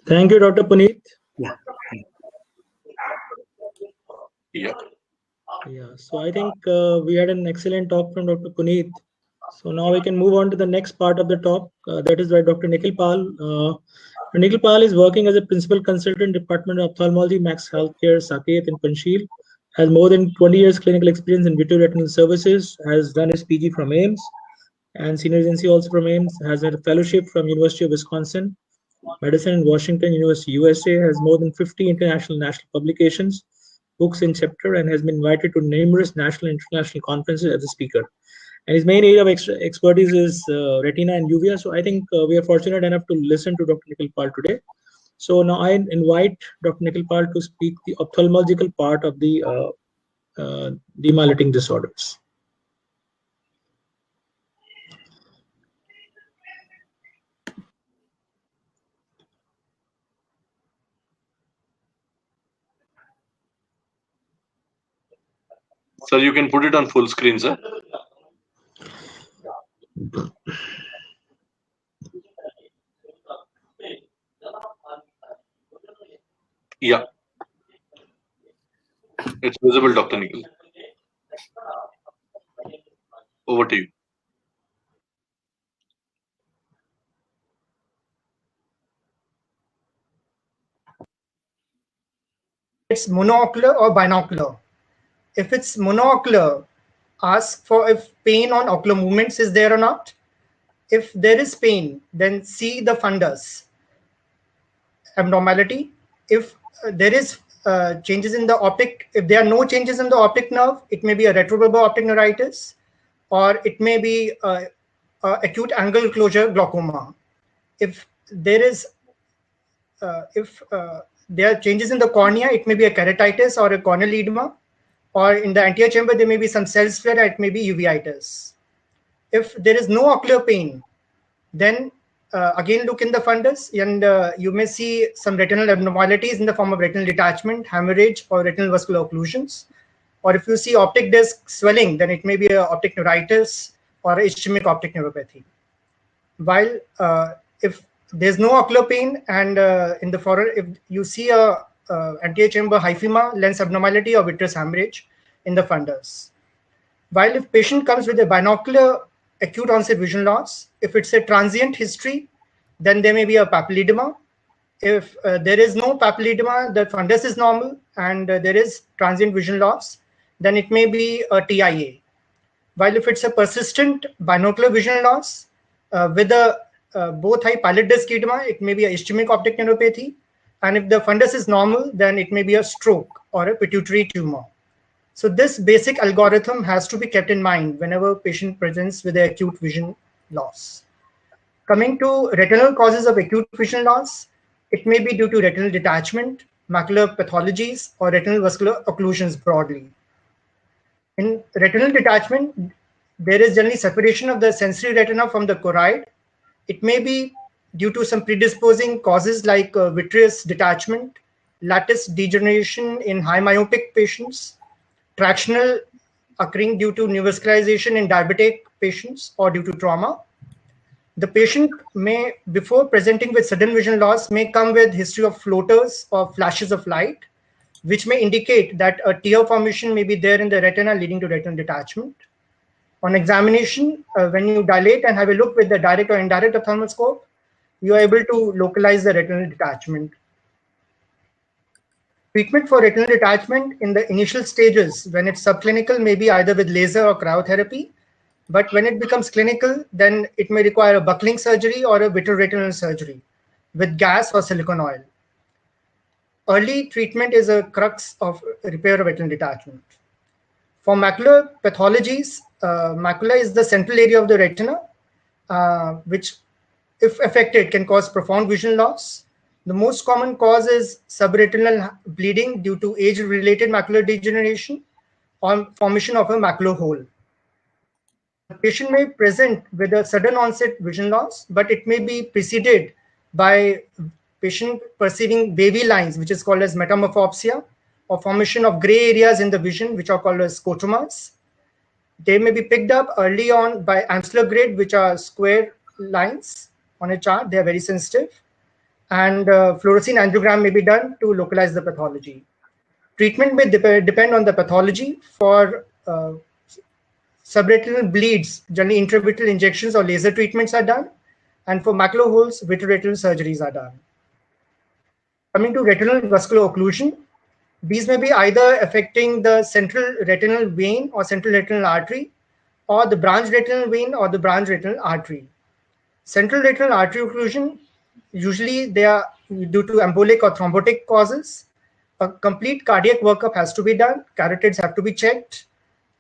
Thank you, Dr. Puneet. Yeah. Yeah. So I think we had an excellent talk from Dr. Puneet. So now we can move on to the next part of the talk. That is by Dr. Nikhil Pal. Nikhil Pal is working as a principal consultant, Department of Ophthalmology, Max Healthcare, Saket in Panchsheel. Has more than 20 years clinical experience in vitreoretinal services. Has done his PG from AIMS and senior residency also from AIMS. Has had a fellowship from University of Wisconsin, medicine in Washington University, USA. Has more than 50 international national publications, books in chapter, and has been invited to numerous national and international conferences as a speaker. And his main area of expertise is retina and uvea. So I think we are fortunate enough to listen to Dr. Nikhil Pal today. So now I invite Dr. Nikhil Pal to speak the ophthalmological part of the demyelinating disorders. Sir, you can put it on full screen, sir. Yeah. It's visible, Dr. Nikhil. Over to you. It's monocular or binocular. If it's monocular, ask for if pain on ocular movements is there or not. If there is pain, then see the fundus abnormality. If there is changes in the optic, if there are no changes in the optic nerve, it may be a retrobulbar optic neuritis, or it may be acute angle closure glaucoma. If there is there are changes in the cornea, it may be a keratitis or a corneal edema, or in the anterior chamber there may be some cells flare, it may be uveitis. If there is no ocular pain, then again look in the fundus, and you may see some retinal abnormalities in the form of retinal detachment, hemorrhage, or retinal vascular occlusions. Or if you see optic disc swelling, then it may be a optic neuritis or ischemic optic neuropathy. While if there's no ocular pain, and in the forehead, if you see a anterior chamber hyphema, lens abnormality, or vitreous hemorrhage in the fundus. While if patient comes with a binocular acute onset vision loss, if it's a transient history, then there may be a papilledema. If there is no papilledema, the fundus is normal, and there is transient vision loss, then it may be a TIA. While if it's a persistent binocular vision loss with a both eye pallid disc edema, it may be a ischemic optic neuropathy. And if the fundus is normal, then it may be a stroke or a pituitary tumor. So this basic algorithm has to be kept in mind whenever patient presents with an acute vision loss. Coming to retinal causes of acute vision loss, it may be due to retinal detachment, macular pathologies, or retinal vascular occlusions broadly. In retinal detachment, there is generally separation of the sensory retina from the choroid. It may be due to some predisposing causes like vitreous detachment, lattice degeneration in high myopic patients, tractional occurring due to neovascularization in diabetic patients or due to trauma. The patient may, before presenting with sudden vision loss, may come with history of floaters or flashes of light, which may indicate that a tear formation may be there in the retina leading to retinal detachment. On examination, when you dilate and have a look with the direct or indirect ophthalmoscope, you are able to localize the retinal detachment. Treatment for retinal detachment in the initial stages, when it's subclinical, may be either with laser or cryotherapy. But when it becomes clinical, then it may require a buckling surgery or a vitreoretinal surgery with gas or silicone oil. Early treatment is a crux of repair of retinal detachment. For macular pathologies, macula is the central area of the retina, which, if affected, can cause profound vision loss. The most common cause is subretinal bleeding due to age-related macular degeneration or formation of a macular hole. The patient may present with a sudden onset vision loss, but it may be preceded by patient perceiving wavy lines, which is called as metamorphopsia, or formation of gray areas in the vision, which are called as scotomas. They may be picked up early on by Amsler grid, which are square lines on a chart. They are very sensitive. And fluorescein angiogram may be done to localize the pathology. Treatment may depend on the pathology. For subretinal bleeds, generally intravitreal injections or laser treatments are done. And for macular holes, vitreoretinal surgeries are done. Coming to retinal vascular occlusion, these may be either affecting the central retinal vein or central retinal artery, or the branch retinal vein or the branch retinal artery. Central retinal artery occlusion, usually they are due to embolic or thrombotic causes. A complete cardiac workup has to be done, carotids have to be checked,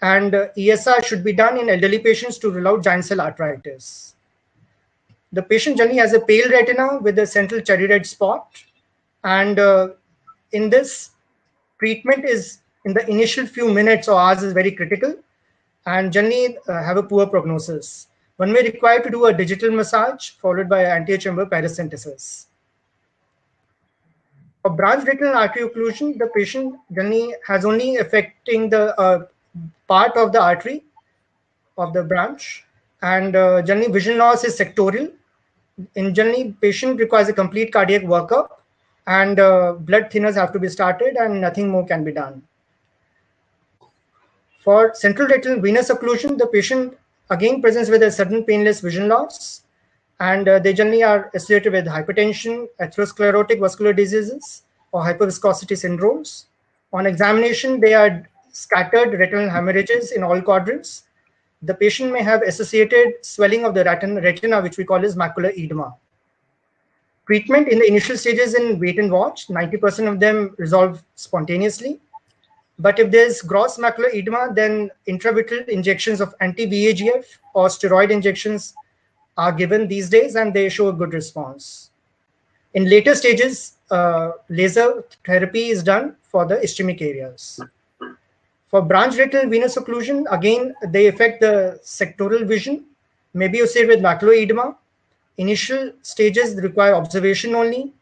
and ESR should be done in elderly patients to rule out giant cell arteritis. The patient generally has a pale retina with a central cherry red spot, and in this, treatment is in the initial few minutes or hours is very critical and generally have a poor prognosis. One may require to do a digital massage followed by anterior chamber paracentesis. For branch retinal artery occlusion, the patient generally has only affecting the part of the artery of the branch, and generally vision loss is sectorial. In generally, patient requires a complete cardiac workup, and blood thinners have to be started and nothing more can be done. For central retinal venous occlusion, the patient again presents with a sudden painless vision loss, and they generally are associated with hypertension, atherosclerotic vascular diseases, or hyperviscosity syndromes. On examination, they are scattered retinal hemorrhages in all quadrants. The patient may have associated swelling of the retina, which we call as macular edema. Treatment in the initial stages in wait and watch, 90% of them resolve spontaneously. But if there's gross macular edema, then intravitreal injections of anti-VEGF or steroid injections are given these days, and they show a good response. In later stages, laser therapy is done for the ischemic areas. For branch retinal venous occlusion, again, they affect the sectoral vision, maybe associated with macular edema. Initial stages require observation only.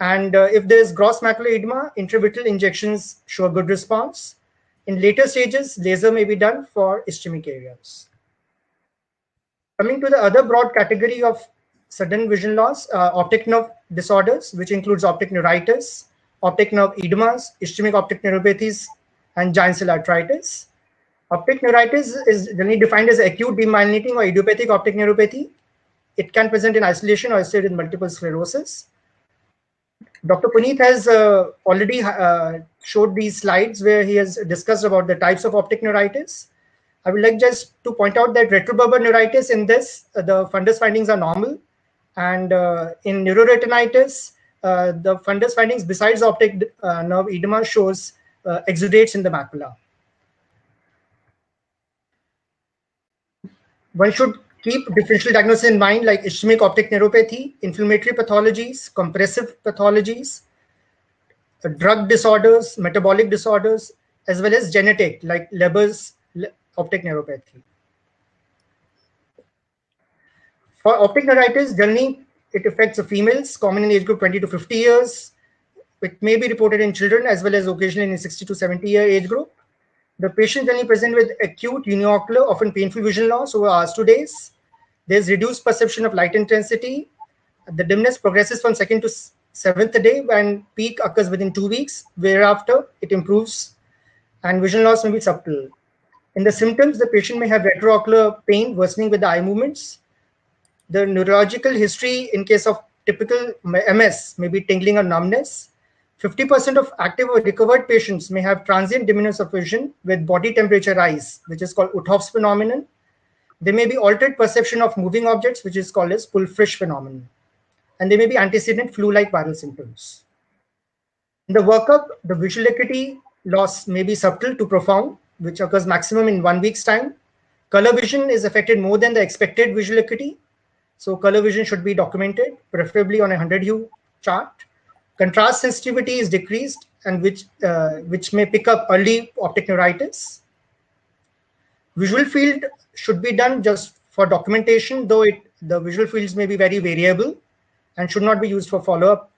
And if there is gross macular edema, intravitreal injections show a good response. In later stages, laser may be done for ischemic areas. Coming to the other broad category of sudden vision loss, optic nerve disorders, which includes optic neuritis, optic nerve edemas, ischemic optic neuropathies, and giant cell arteritis. Optic neuritis is generally defined as acute demyelinating or idiopathic optic neuropathy. It can present in isolation or associated with multiple sclerosis. Dr. Puneet has already showed these slides where he has discussed about the types of optic neuritis. I would like just to point out that retrobulbar neuritis, in this, the fundus findings are normal. And in neuroretinitis, the fundus findings besides optic nerve edema shows exudates in the macula. One should keep differential diagnosis in mind, like ischemic optic neuropathy, inflammatory pathologies, compressive pathologies, drug disorders, metabolic disorders, as well as genetic, like Leber's optic neuropathy. For optic neuritis, generally it affects the females, common in age group 20 to 50 years. It may be reported in children as well as occasionally in 60 to 70-year age group. The patient generally present with acute uniocular, often painful vision loss over hours to days. There's reduced perception of light intensity. The dimness progresses from 2nd to 7th day, when peak occurs within 2 weeks. Thereafter, it improves, and vision loss may be subtle. In the symptoms, the patient may have retroocular pain worsening with the eye movements. The neurological history in case of typical MS may be tingling or numbness. 50% of active or recovered patients may have transient diminution of vision with body temperature rise, which is called Uthoff's phenomenon. There may be altered perception of moving objects, which is called as Pulfrich phenomenon. And there may be antecedent flu-like viral symptoms. In the workup, the visual acuity loss may be subtle to profound, which occurs maximum in 1 week's time. Color vision is affected more than the expected visual acuity. So color vision should be documented, preferably on a 100-hue chart. Contrast sensitivity is decreased, and which may pick up early optic neuritis. Visual field should be done just for documentation, though the visual fields may be very variable and should not be used for follow-up.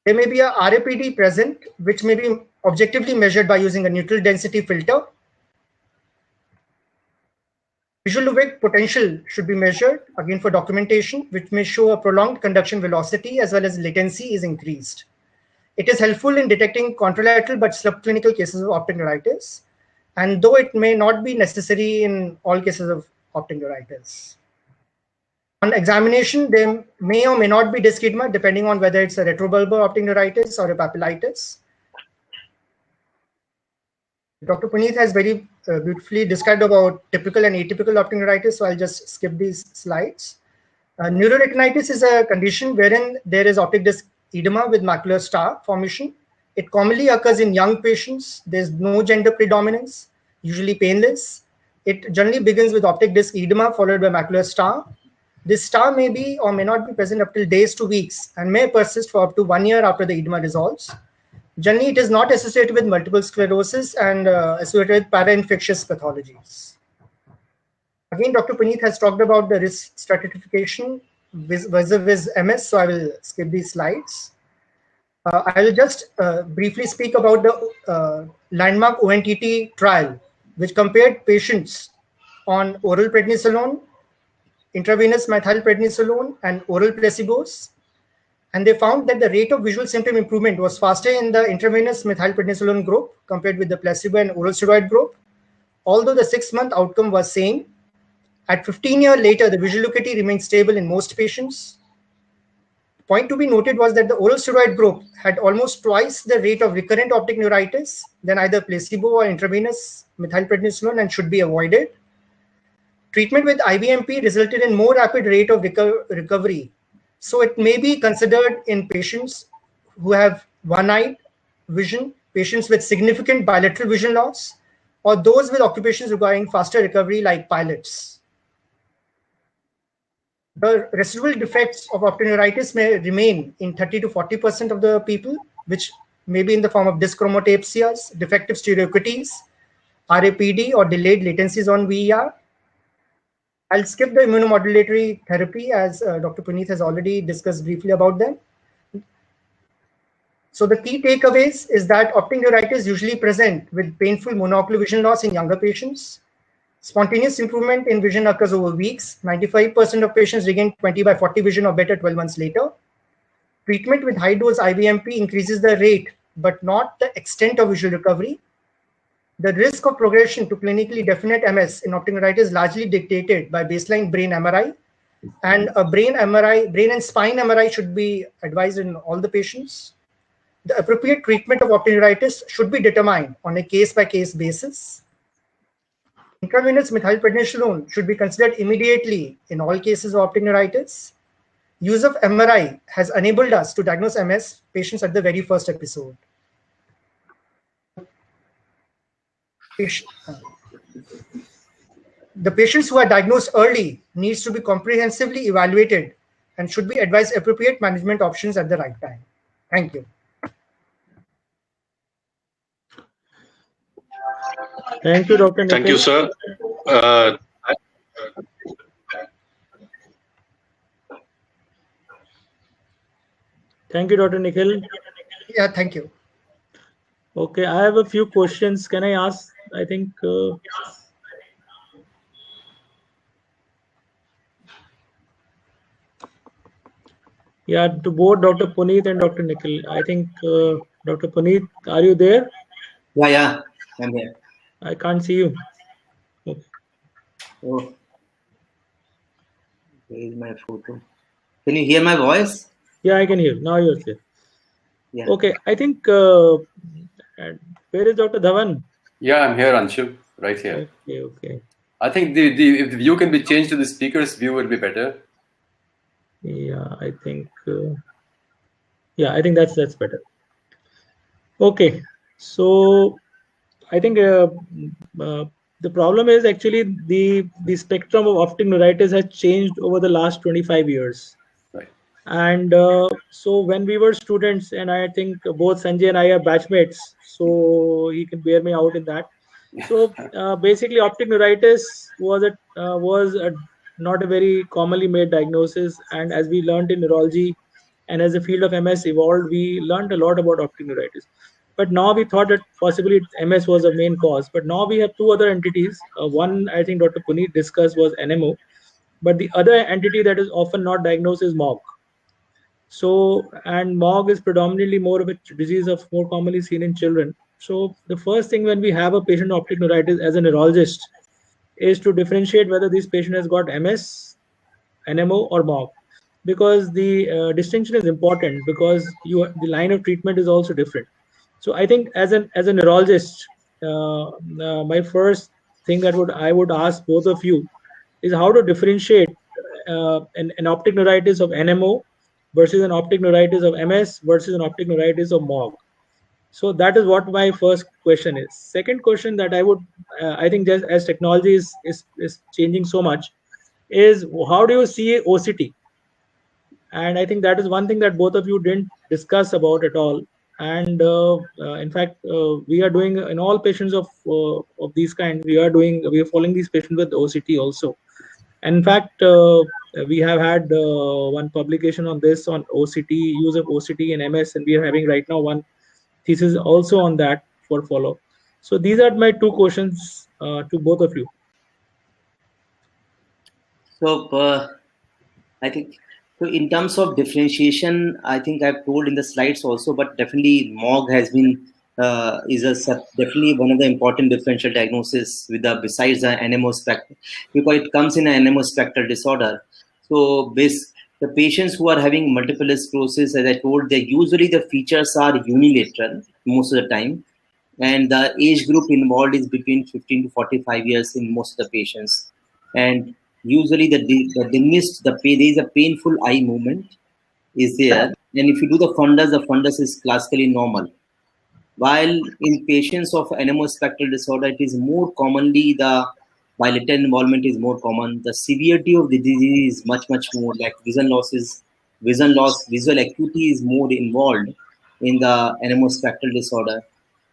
There may be a RAPD present, which may be objectively measured by using a neutral density filter. Visual Leavitt potential should be measured, again for documentation, which may show a prolonged conduction velocity as well as latency is increased. It is helpful in detecting contralateral but subclinical cases of optic neuritis, and though it may not be necessary in all cases of optic neuritis. On examination, there may or may not be disc edema, depending on whether it's a retrobulbar optic neuritis or a papillitis. Dr. Puneet has very beautifully described about typical and atypical optic neuritis, so I'll just skip these slides. Neuroretinitis is a condition wherein there is optic disc edema with macular star formation. It commonly occurs in young patients. There's no gender predominance, usually painless. It generally begins with optic disc edema followed by macular star. This star may be or may not be present up till days to weeks and may persist for up to 1 year after the edema resolves. Generally, it is not associated with multiple sclerosis and associated with para-infectious pathologies. Again, Dr. Puneet has talked about the risk stratification vis-a-vis MS, so I will skip these slides. I will just briefly speak about the landmark ONTT trial, which compared patients on oral prednisolone, intravenous methylprednisolone, and oral placebos. And they found that the rate of visual symptom improvement was faster in the intravenous methylprednisolone group compared with the placebo and oral steroid group, although the 6-month outcome was same. At 15 years later, the visual acuity remained stable in most patients. The point to be noted was that the oral steroid group had almost twice the rate of recurrent optic neuritis than either placebo or intravenous methylprednisolone and should be avoided. Treatment with IVMP resulted in more rapid rate of recovery. So it may be considered in patients who have one-eyed vision, patients with significant bilateral vision loss, or those with occupations requiring faster recovery like pilots. The residual defects of optic neuritis may remain in 30 to 40% of the people, which may be in the form of dyschromotapsias, defective stereoacuities, RAPD or delayed latencies on VER. I'll skip the immunomodulatory therapy as Dr. Puneet has already discussed briefly about them. So the key takeaways is that optic neuritis usually present with painful monocular vision loss in younger patients. Spontaneous improvement in vision occurs over weeks. 95% of patients regain 20/40 vision or better 12 months later. Treatment with high-dose IVMP increases the rate, but not the extent of visual recovery. The risk of progression to clinically definite MS in optic neuritis is largely dictated by baseline brain MRI, and a brain and spine MRI should be advised in all the patients. The appropriate treatment of optic neuritis should be determined on a case-by-case basis. Intravenous methylprednisolone should be considered immediately in all cases of optic neuritis. Use of MRI has enabled us to diagnose MS patients at the very first episode. The patients who are diagnosed early needs to be comprehensively evaluated and should be advised appropriate management options at the right time. Thank you. Thank you, Dr. Nikhil. Thank you, sir. Thank you, Dr. Nikhil. Yeah, thank you. Okay, I have a few questions. Can I ask? I think. Yeah, to both Dr. Puneet and Dr. Nikhil. I think, Dr. Puneet, are you there? Yeah, I'm here. I can't see you. Okay. Oh, where is my photo? Can you hear my voice? Yeah, I can hear. Now you're there. Yeah. Okay, I think, where is Dr. Dhawan? Yeah, I'm here, Anshu, right here. Okay. I think if the view can be changed to the speaker's view, would be better. Yeah, I think. I think that's better. Okay, so I think the problem is actually the spectrum of optic neuritis has changed over the last 25 years. Right. And so when we were students, and I think both Sanjay and I are batchmates, so he can bear me out in that. So basically, optic neuritis was not a very commonly made diagnosis, and as we learned in neurology and as the field of MS evolved, we learned a lot about optic neuritis. But now we thought that possibly MS was a main cause. But now we have two other entities. One, I think Dr. Puneet discussed, was NMO. But the other entity that is often not diagnosed is MOG. So, and MOG is predominantly more of a disease of more commonly seen in children. So the first thing when we have a patient with optic neuritis as a neurologist is to differentiate whether this patient has got MS, NMO, or MOG. Because the distinction is important, because the line of treatment is also different. So I think as a neurologist, my first thing that I would ask both of you is how to differentiate an optic neuritis of NMO versus an optic neuritis of MS versus an optic neuritis of MOG. So that is what my first question is. Second question that I would, I think just as technology is changing so much, is how do you see OCT? And I think that is one thing that both of you didn't discuss about at all. And in fact, we are doing in all patients of these kinds, we are following these patients with OCT also. And in fact, we have had one publication on this, on OCT, use of OCT in MS, and we are having right now one thesis also on that for follow. So these are my two questions to both of you. So I think, so in terms of differentiation, I think I've told in the slides also, but definitely MOG has been definitely one of the important differential diagnosis with besides the NMO spectrum, because it comes in an NMO spectral disorder. So the patients who are having multiple sclerosis, as I told, usually the features are unilateral most of the time, and the age group involved is between 15 to 45 years in most of the patients. And usually there is a painful eye movement is there. And if you do the fundus is classically normal. While in patients of NMO spectral disorder, it is more commonly the bilateral involvement is more common. The severity of the disease is much more, like visual visual acuity is more involved in the NMO spectral disorder.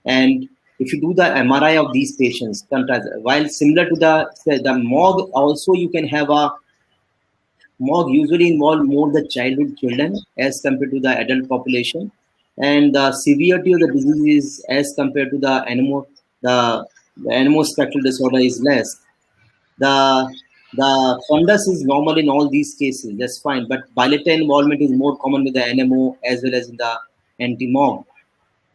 And if you do the MRI of these patients, while similar to the MOG, also you can have a MOG usually involve more the childhood children as compared to the adult population, and the severity of the disease is as compared to the anemospectral disorder is less. The fundus is normal in all these cases, that's fine, but bilateral involvement is more common with the NMO as well as in the anti-MOG.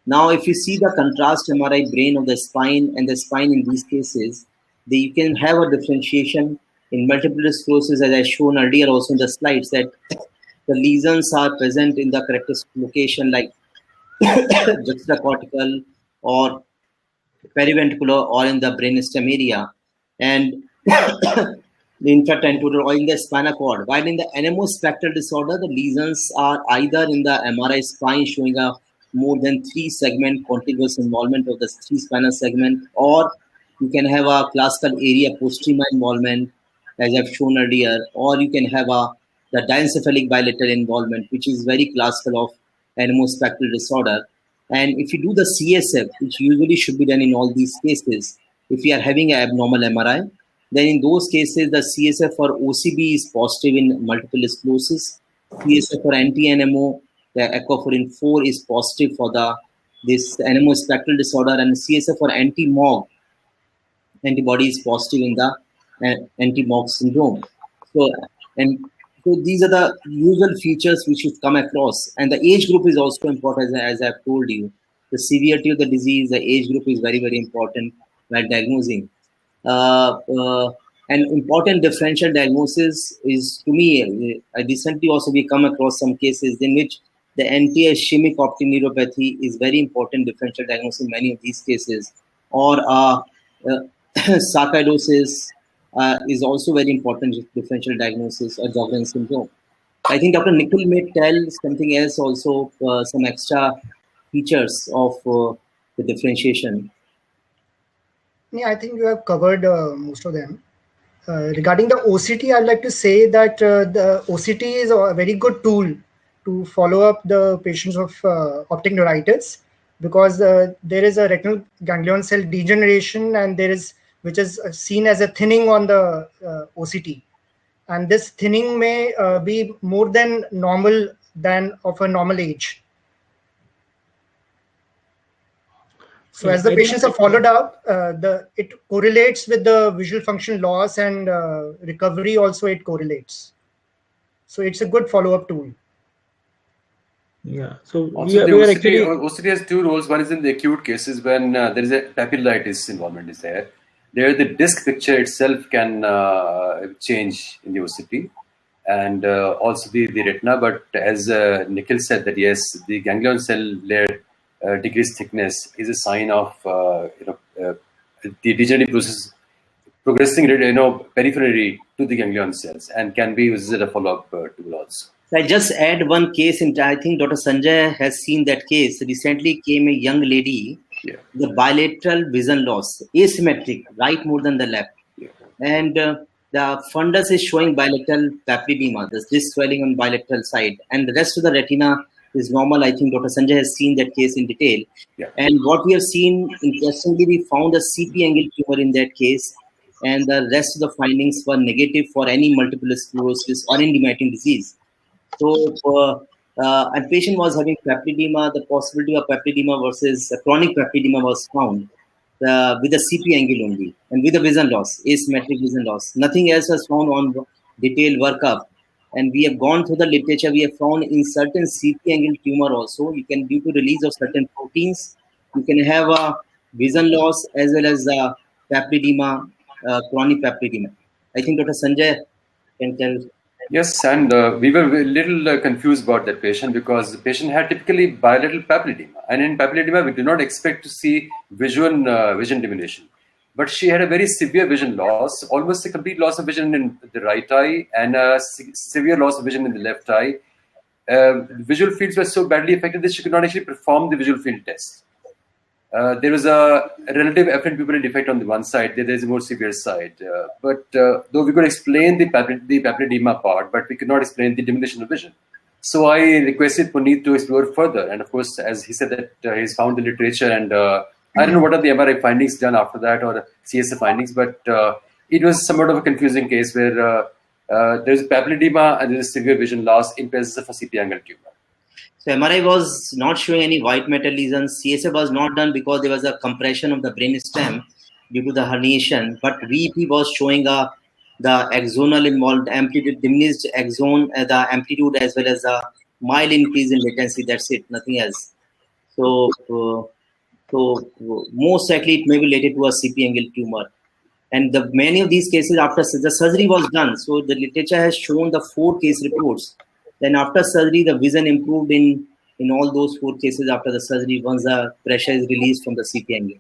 Now, if you see the contrast MRI brain of the spine and the spine in these cases, you can have a differentiation in multiple sclerosis, as I shown earlier also in the slides, that the lesions are present in the characteristic location like juxtacortical or periventricular or in the brainstem area, and the infratentorial or in the spinal cord. While in the anemospectral disorder, the lesions are either in the MRI spine showing a more than 3 segment contiguous involvement of the 3 spinal segment, or you can have a classical area postrema involvement, as I've shown earlier, or you can have the diencephalic bilateral involvement, which is very classical of anemospectral disorder. And if you do the CSF, which usually should be done in all these cases, if you are having an abnormal MRI, then in those cases, the CSF for OCB is positive in multiple sclerosis. CSF for anti-NMO, the aquaporin 4 is positive for this anemospectral disorder, and CSF for anti-MOG antibody is positive in the anti-MOG syndrome. So these are the usual features which should come across. And the age group is also important, as I've told you. The severity of the disease, the age group is very, very important while diagnosing. An important differential diagnosis is, to me, recently also we come across some cases in which the anti-ischemic optic neuropathy is very important differential diagnosis in many of these cases, or sarcoidosis is also very important differential diagnosis, or Sjogren's syndrome. I think Dr. Nikhil may tell something else also, some extra features of the differentiation. Yeah, I think you have covered most of them. Regarding the OCT, I'd like to say that the OCT is a very good tool to follow up the patients of optic neuritis, because there is a retinal ganglion cell degeneration, and which is seen as a thinning on the OCT, and this thinning may be more than normal than of a normal age. So as the patients are followed up, it correlates with the visual function loss, and recovery also it correlates. So it's a good follow-up tool. Yeah. So also OCT has 2 roles. One is in the acute cases when there is a papillitis involvement is there. There the disc picture itself can change in the OCT, and also the retina. But as Nikhil said, that yes, the ganglion cell layer decreased thickness is a sign of the degenerative process progressing, peripherally to the ganglion cells, and can be used as a follow-up tool also. I just add one case, and I think Dr. Sanjay has seen that case. Recently came a young lady, the bilateral vision loss, asymmetric, right more than the left. Yeah. And the fundus is showing bilateral papilledema, this swelling on bilateral side, and the rest of the retina is normal. I think Dr. Sanjay has seen that case in detail. Yeah. And what we have seen, interestingly, we found a CP angle tumor in that case, and the rest of the findings were negative for any multiple sclerosis or indemating disease. So a patient was having papilledema. The possibility of papilledema versus chronic papilledema was found with a CP angle only, and with a vision loss, asymmetric vision loss. Nothing else was found on detailed workup. And we have gone through the literature. We have found in certain CP angle tumor also, you can, due to release of certain proteins, you can have a vision loss as well as papilledema, chronic papilledema. I think Dr. Sanjay can tell. Yes, and we were a little confused about that patient, because the patient had typically bilateral papilledema, and in papilledema we do not expect to see vision diminution. But she had a very severe vision loss, almost a complete loss of vision in the right eye, and a severe loss of vision in the left eye. Visual fields were so badly affected that she could not actually perform the visual field test. There was a relative afferent pupillary defect on the one side. There is a more severe side. But though we could explain the papilledema part, but we could not explain the diminution of vision. So I requested Puneet to explore further. And of course, as he said that he's found the literature and I don't know what are the MRI findings done after that or CSF findings, but it was somewhat of a confusing case where there's papilledema and there's severe vision loss in presence of a CP angle tumor. So MRI was not showing any white matter lesions. CSF was not done because there was a compression of the brainstem due to the herniation. But VEP was showing the axonal involved amplitude, diminished axon, the amplitude as well as a mild increase in latency. That's it, nothing else. So most likely it may be related to a CP angle tumor. And many of these cases after the surgery was done. So the literature has shown the 4 case reports. Then after surgery, the vision improved in all those 4 cases after the surgery once the pressure is released from the CP angle.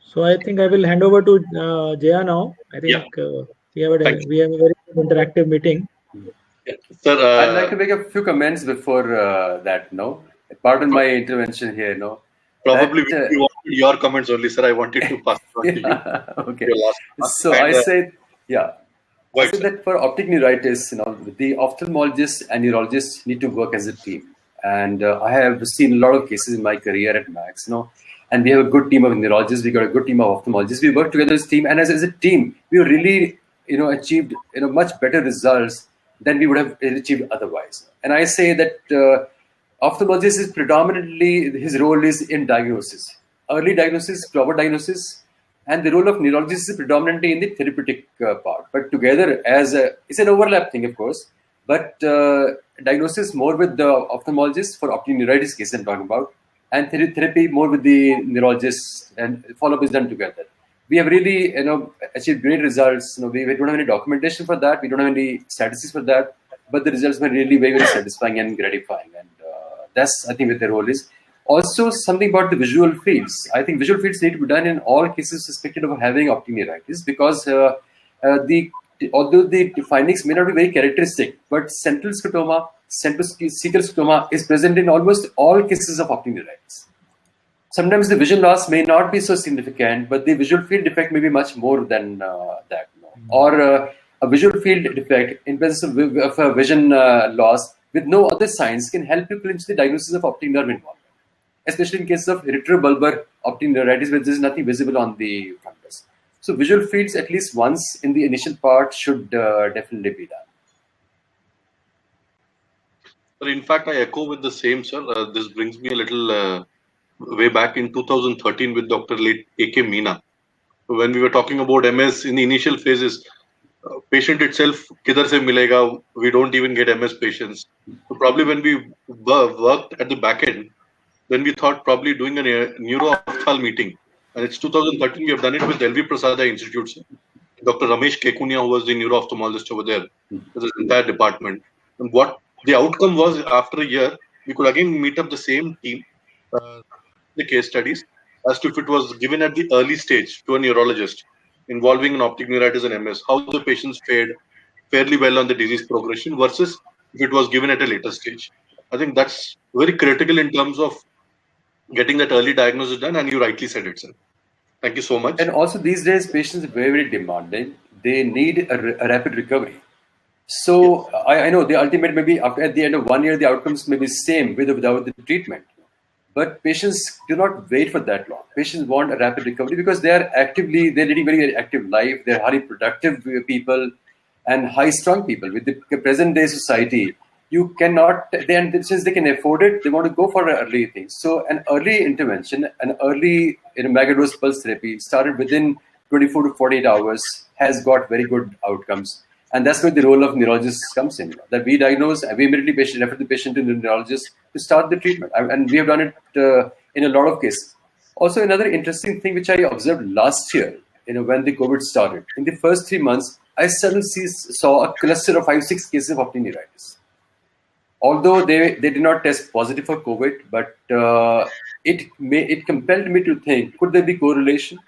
So I think I will hand over to Jaya now. I think we have a very interactive meeting. Sir, I'd like to make a few comments before that. No, pardon my intervention here. No, probably we wanted your comments only, sir. I wanted to pass on to you. Okay. So I said, I said that for optic neuritis, the ophthalmologist and neurologist need to work as a team. And I have seen a lot of cases in my career at Max, and we have a good team of neurologists. We got a good team of ophthalmologists. We work together as a team, and as a team, we really, achieved, much better results than we would have achieved otherwise. And I say that ophthalmologist is predominantly, his role is in diagnosis, early diagnosis, proper diagnosis, and the role of neurologist is predominantly in the therapeutic part. But together, it's an overlap thing, of course, but diagnosis more with the ophthalmologist for optic neuritis case I'm talking about, and therapy more with the neurologist, and follow-up is done together. We have really, achieved great results. We don't have any documentation for that. We don't have any statistics for that, but the results were really very, very satisfying and gratifying. And that's, I think, what their role is. Also, something about the visual fields. I think visual fields need to be done in all cases suspected of having optic neuritis, because although the findings may not be very characteristic, but central scotoma, centrocecal scotoma is present in almost all cases of optic neuritis. Sometimes the vision loss may not be so significant, but the visual field defect may be much more than that. Or a visual field defect in presence of a vision loss with no other signs can help you clinch the diagnosis of optic nerve involvement, especially in cases of retrobulbar optic neuritis where there is nothing visible on the fundus. So visual fields at least once in the initial part should definitely be done. But in fact, I echo with the same, sir. This brings me a little way back in 2013 with Dr. A.K. Meena. When we were talking about MS in the initial phases, patient itself, kidhar se milega, we don't even get MS patients. So probably when we worked at the back end, then we thought probably doing a neuro-ophthal meeting. And it's 2013, we have done it with LV Prasada Institute. Dr. Ramesh Kekunia, who was the neuro-ophthalmologist over there, with his entire department. And what the outcome was, after a year, we could again meet up the same team, the case studies, as to if it was given at the early stage to a neurologist involving an optic neuritis and MS, how the patients fared fairly well on the disease progression versus if it was given at a later stage. I think that's very critical in terms of getting that early diagnosis done, and you rightly said it, sir. Thank you so much. And also these days, patients are very, very demanding. They need a rapid recovery. So yes. I know the ultimate maybe at the end of 1 year, the outcomes may be same with or without the treatment. But patients do not wait for that long. Patients want a rapid recovery because they're leading very, very active life. They're highly productive people and high-strung people. With the present day society, you cannot, since they can afford it, they want to go for early things. So an early intervention, an early megadose pulse therapy started within 24 to 48 hours has got very good outcomes. And that's where the role of neurologists comes in. That we diagnose, we immediately refer the patient to the neurologist to start the treatment. And we have done it in a lot of cases. Also, another interesting thing which I observed last year, when the COVID started, in the first 3 months, I suddenly saw a cluster of 5-6 cases of optic neuritis. Although they did not test positive for COVID, but it compelled me to think, could there be correlation?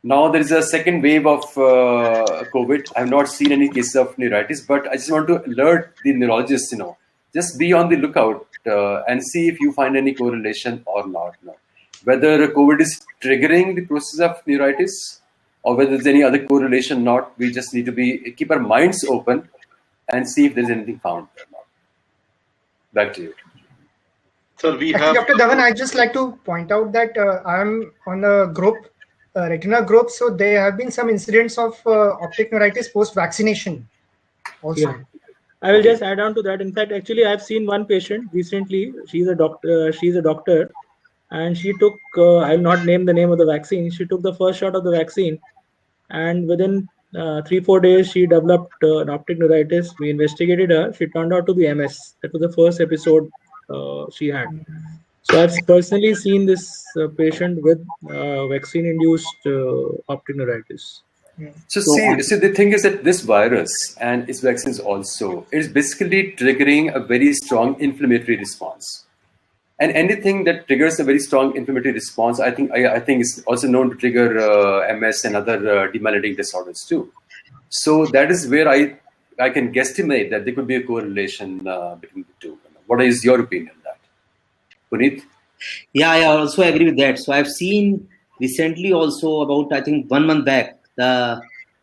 Now there is a second wave of COVID. I have not seen any cases of neuritis, but I just want to alert the neurologists, just be on the lookout and see if you find any correlation or not. Whether COVID is triggering the process of neuritis or whether there's any other correlation or not, we just need to keep our minds open and see if there's anything found or not. Back to you. Sir, we Actually, have. Dr. Dhawan, I'd just like to point out that I'm on a group, retina group, so there have been some incidents of optic neuritis post-vaccination also. Yeah. I will just add on to that. In fact, actually, I've seen one patient recently. She's a doctor, and she took. I'll not name the name of the vaccine. She took the first shot of the vaccine, and within 3-4 days, she developed an optic neuritis. We investigated her. She turned out to be MS. That was the first episode she had. So I've personally seen this patient with vaccine-induced optic neuritis. So see, the thing is that this virus and its vaccines also is basically triggering a very strong inflammatory response. And anything that triggers a very strong inflammatory response, I think is also known to trigger MS and other demyelinating disorders too. So that is where I can guesstimate that there could be a correlation between the two. What is your opinion on that, Puneet? Yeah, I also agree with that. So I've seen recently also about, I think 1 month back, the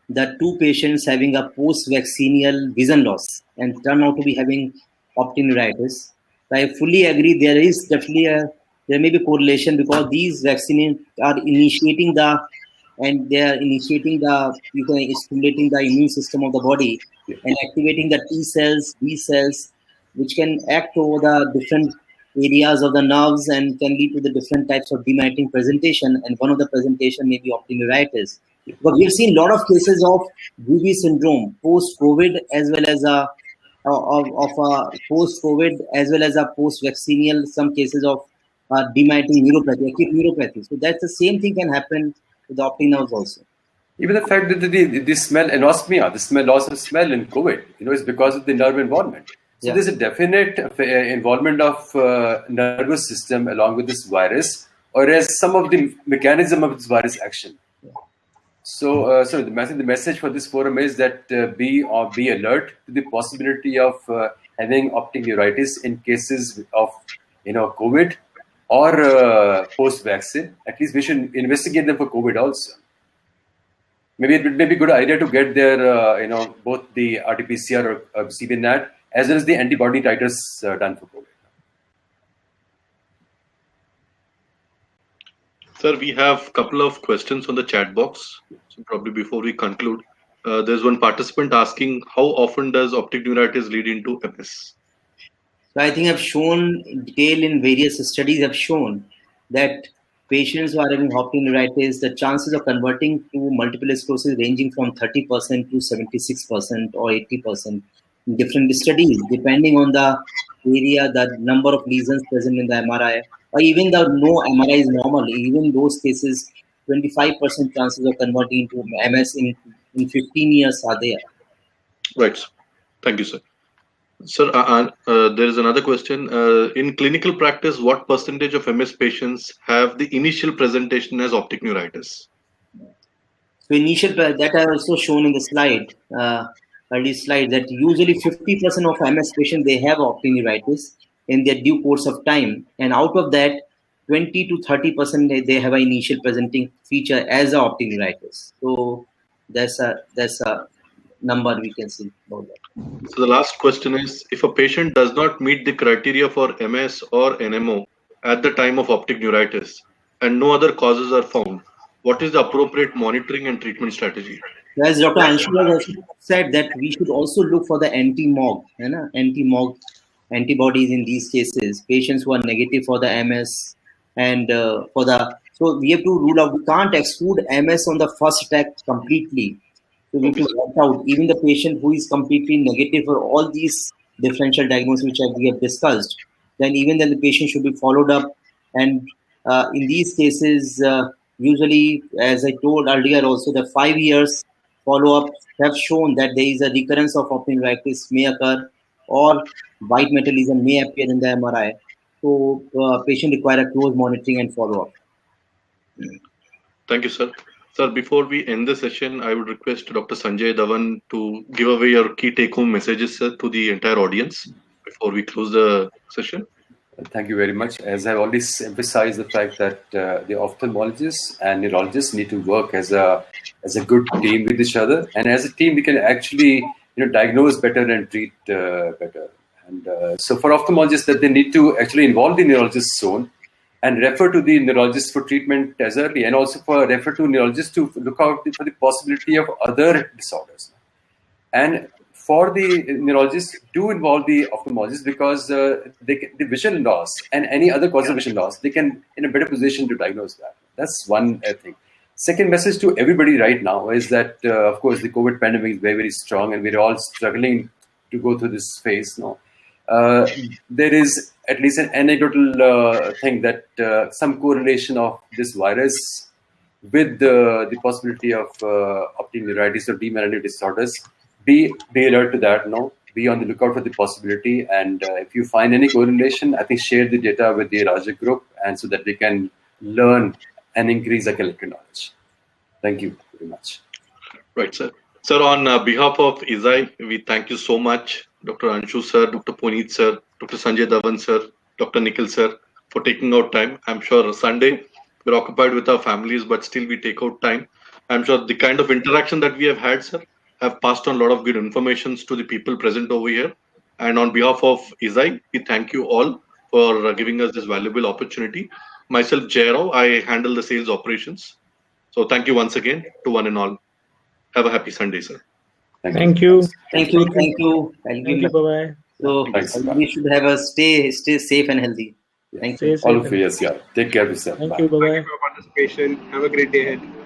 2 patients having a post-vaccinal vision loss and turn out to be having optic neuritis. So I fully agree there is definitely there may be correlation because these vaccines are initiating stimulating the immune system of the body and activating the T cells, B cells, which can act over the different areas of the nerves and can lead to the different types of demyelinating presentation. And one of the presentation may be optic neuritis. But we've seen a lot of cases of VV syndrome post-COVID as well as a post-COVID as well as a post-vaccinal, some cases of demyelinating neuropathy, acute neuropathy. So that's the same thing can happen with the optic nerves also. Even the fact that the smell anosmia, the loss of smell in COVID, is because of the nerve involvement. So there's a definite involvement of nervous system along with this virus, or as some of the mechanism of this virus action. So, the message for this forum is that be alert to the possibility of having optic neuritis in cases of COVID or post-vaccine. At least we should investigate them for COVID also. Maybe it may be a good idea to get their both the RT-PCR or CBNAT as well as the antibody titers done for COVID. Sir, we have a couple of questions on the chat box. So probably before we conclude, there's one participant asking, how often does optic neuritis lead into MS? So I think I've shown in detail in various studies have shown that patients who are having optic neuritis, the chances of converting to multiple sclerosis ranging from 30% to 76% or 80% in different studies, depending on the area, the number of lesions present in the MRI, or even the no MRI is normal. Even those cases, 25% chances of converting into MS in 15 years are there. Right. Thank you, sir. Sir, there is another question. In clinical practice, what percentage of MS patients have the initial presentation as optic neuritis? So that I also shown in the slide, early slide, that usually 50% of MS patients, they have optic neuritis in their due course of time. And out of that, 20 to 30% they have an initial presenting feature as a optic neuritis. So that's a number we can see about that. So the last question is, if a patient does not meet the criteria for MS or NMO at the time of optic neuritis and no other causes are found, what is the appropriate monitoring and treatment strategy? As Dr. Anshul has said, that we should also look for the anti-MOG antibodies in these cases, patients who are negative for the MS and so we have to rule out, we can't exclude MS on the first attack completely. So we have to work out even the patient who is completely negative for all these differential diagnoses which we have discussed, then the patient should be followed up. And in these cases, usually, as I told earlier also, the 5 years follow-up have shown that there is a recurrence of optic neuritis may occur or white matter lesion may appear in the MRI. So patient require a close monitoring and follow-up. Thank you, sir. Sir, before we end the session, I would request Dr. Sanjay Dhawan to give away your key take-home messages, sir, to the entire audience before we close the session. Thank you very much. As I always emphasize the fact that the ophthalmologists and neurologists need to work as a good team with each other, and as a team we can actually diagnose better and treat better. And so for ophthalmologists, that they need to actually involve the neurologist's zone and refer to the neurologist for treatment as early, and also refer to neurologists to look out for the possibility of other disorders. And for the neurologists, do involve the ophthalmologist, because the vision loss and any other cause of vision loss, they can in a better position to diagnose that. That's one thing. Second message to everybody right now is that, of course, the COVID pandemic is very, very strong, and we're all struggling to go through this phase now. There is at least an anecdotal thing that some correlation of this virus with the possibility of optic neuritis or demelanative disorders. Be alert to that now. Be on the lookout for the possibility, and if you find any correlation, I think share the data with the larger group, and so that they can learn and increase their collective knowledge. Thank you very much. Right, sir. Sir, on behalf of ISAI, we thank you so much, Dr. Anshu sir, Dr. Puneet sir, Dr. Sanjay Dhawan sir, Dr. Nikhil sir, for taking out time. I'm sure Sunday we're occupied with our families, but still we take out time. I'm sure the kind of interaction that we have had, sir, have passed on a lot of good informations to the people present over here. And on behalf of ISAI, we thank you all for giving us this valuable opportunity. Myself, Jairao, I handle the sales operations. So thank you once again to one and all. Have a happy Sunday, sir. Thank you. Thank you. Thank you. Thank you. Bye-bye. So Thanks. we should have a stay safe and healthy. Thank you. Stay All safe. of you, yes, yeah. Take care of yourself. Thank Bye. you. Bye-bye. Thank you for your participation. Have a great day ahead.